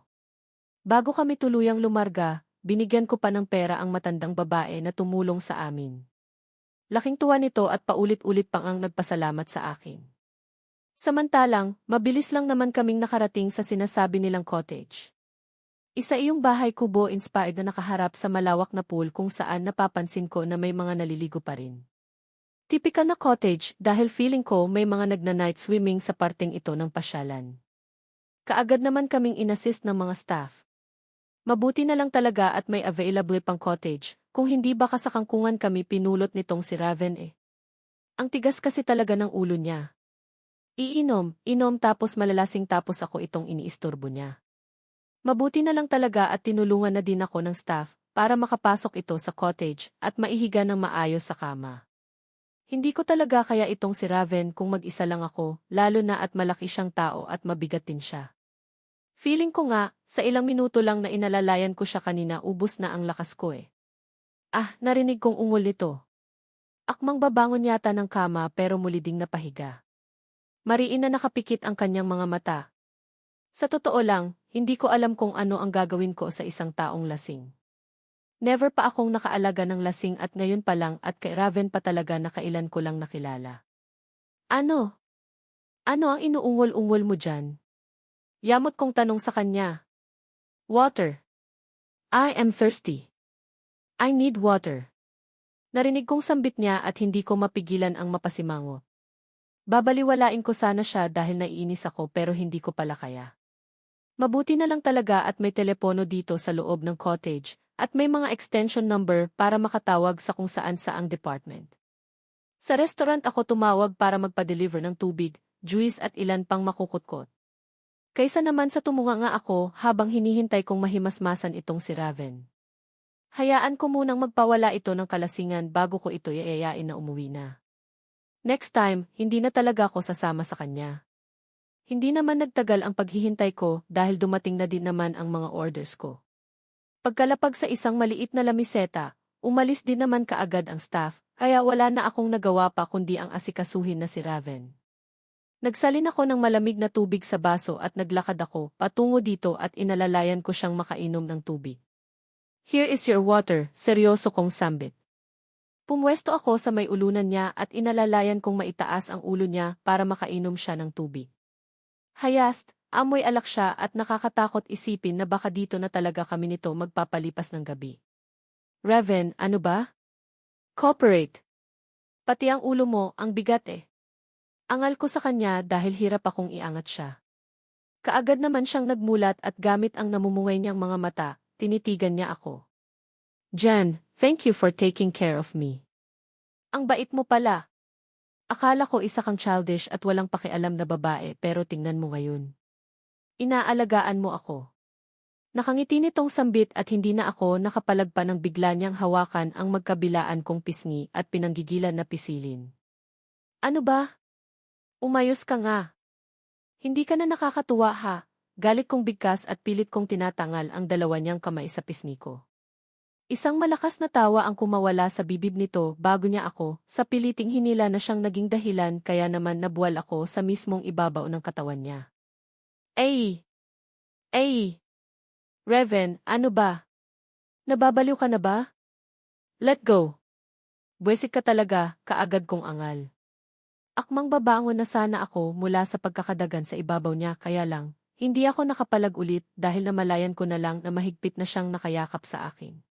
Speaker 1: Bago kami tuluyang lumarga, binigyan ko pa ng pera ang matandang babae na tumulong sa amin. Laking tuwa nito at paulit-ulit pang ang nagpasalamat sa akin. Samantalang, mabilis lang naman kaming nakarating sa sinasabi nilang cottage. Isa iyong bahay kubo inspired na nakaharap sa malawak na pool kung saan napapansin ko na may mga naliligo pa rin. Tipikal na cottage dahil feeling ko may mga nagna-night swimming sa parteng ito ng pasyalan. Kaagad naman kaming inassist ng mga staff. Mabuti na lang talaga at may available pang cottage, kung hindi baka sa kangkungan kami pinulot nitong si Raven Ang tigas kasi talaga ng ulo niya. Inom tapos malalasing tapos ako itong iniistorbo niya. Mabuti na lang talaga at tinulungan na din ako ng staff para makapasok ito sa cottage at maihiga ng maayos sa kama. Hindi ko talaga kaya itong si Raven kung mag-isa lang ako, lalo na at malaki siyang tao at mabigat din siya. Feeling ko nga, sa ilang minuto lang na inalalayan ko siya kanina ubos na ang lakas ko narinig kong ungol nito. Akmang babangon yata ng kama pero muli ding napahiga. Mariin na nakapikit ang kanyang mga mata. Sa totoo lang, hindi ko alam kung ano ang gagawin ko sa isang taong lasing. Never pa akong nakaalaga ng lasing at ngayon pa lang at kay Raven pa talaga na kailan ko lang nakilala. Ano? Ano ang inuungol-ungol mo dyan? Yamot kong tanong sa kanya. Water. I am thirsty. I need water. Narinig kong sambit niya at hindi ko mapigilan ang mapasimango. Babaliwalain ko sana siya dahil naiinis ako pero hindi ko pala kaya. Mabuti na lang talaga at may telepono dito sa loob ng cottage at may mga extension number para makatawag sa kung saan-saang department. Sa restaurant ako tumawag para magpa-deliver ng tubig, juice at ilan pang makukutkot. Kaysa naman sa tumunga nga ako habang hinihintay kong mahimasmasan itong si Raven. Hayaan ko munang magpawala ito ng kalasingan bago ko ito iayain na umuwi na. Next time, hindi na talaga ako sasama sa kanya. Hindi naman nagtagal ang paghihintay ko dahil dumating na din naman ang mga orders ko. Pagkalapag sa isang maliit na lamiseta, umalis din naman kaagad ang staff, kaya wala na akong nagawa pa kundi ang asikasuhin na si Raven. Nagsalin ako ng malamig na tubig sa baso at naglakad ako patungo dito at inalalayan ko siyang makainom ng tubig. Here is your water, seryoso kong sambit. Pumwesto ako sa may ulunan niya at inalalayan kong maitaas ang ulo niya para makainom siya ng tubig. Hayast, amoy alak siya at nakakatakot isipin na baka dito na talaga kami nito magpapalipas ng gabi. Raven, ano ba? Cooperate. Pati ang ulo mo, ang bigat Angal ko sa kanya dahil hirap akong iangat siya. Kaagad naman siyang nagmulat at gamit ang namumungay niyang mga mata, tinitigan niya ako. Jan, thank you for taking care of me. Ang bait mo pala. Akala ko isa kang childish at walang pakialam na babae pero tingnan mo ngayon. Inaalagaan mo ako. Nakangiti nitong sambit at hindi na ako nakapalagpa ng bigla niyang hawakan ang magkabilaan kong pisngi at pinanggigilan na pisilin. Ano ba? Umayos ka nga. Hindi ka na nakakatuwa ha, galit kong bigkas at pilit kong tinatangal ang dalawa niyang kamay sa pisngi ko. Isang malakas na tawa ang kumawala sa bibig nito bago niya ako, sa piliting hinila na siyang naging dahilan kaya naman nabuwal ako sa mismong ibabaw ng katawan niya. Ay! Raven, ano ba? Nababaliw ka na ba? Let go! Buwisit ka talaga, kaagad kong angal. Akmang babangon na sana ako mula sa pagkakadagan sa ibabaw niya kaya lang, hindi ako nakapalag ulit dahil namalayan ko na lang na mahigpit na siyang nakayakap sa akin.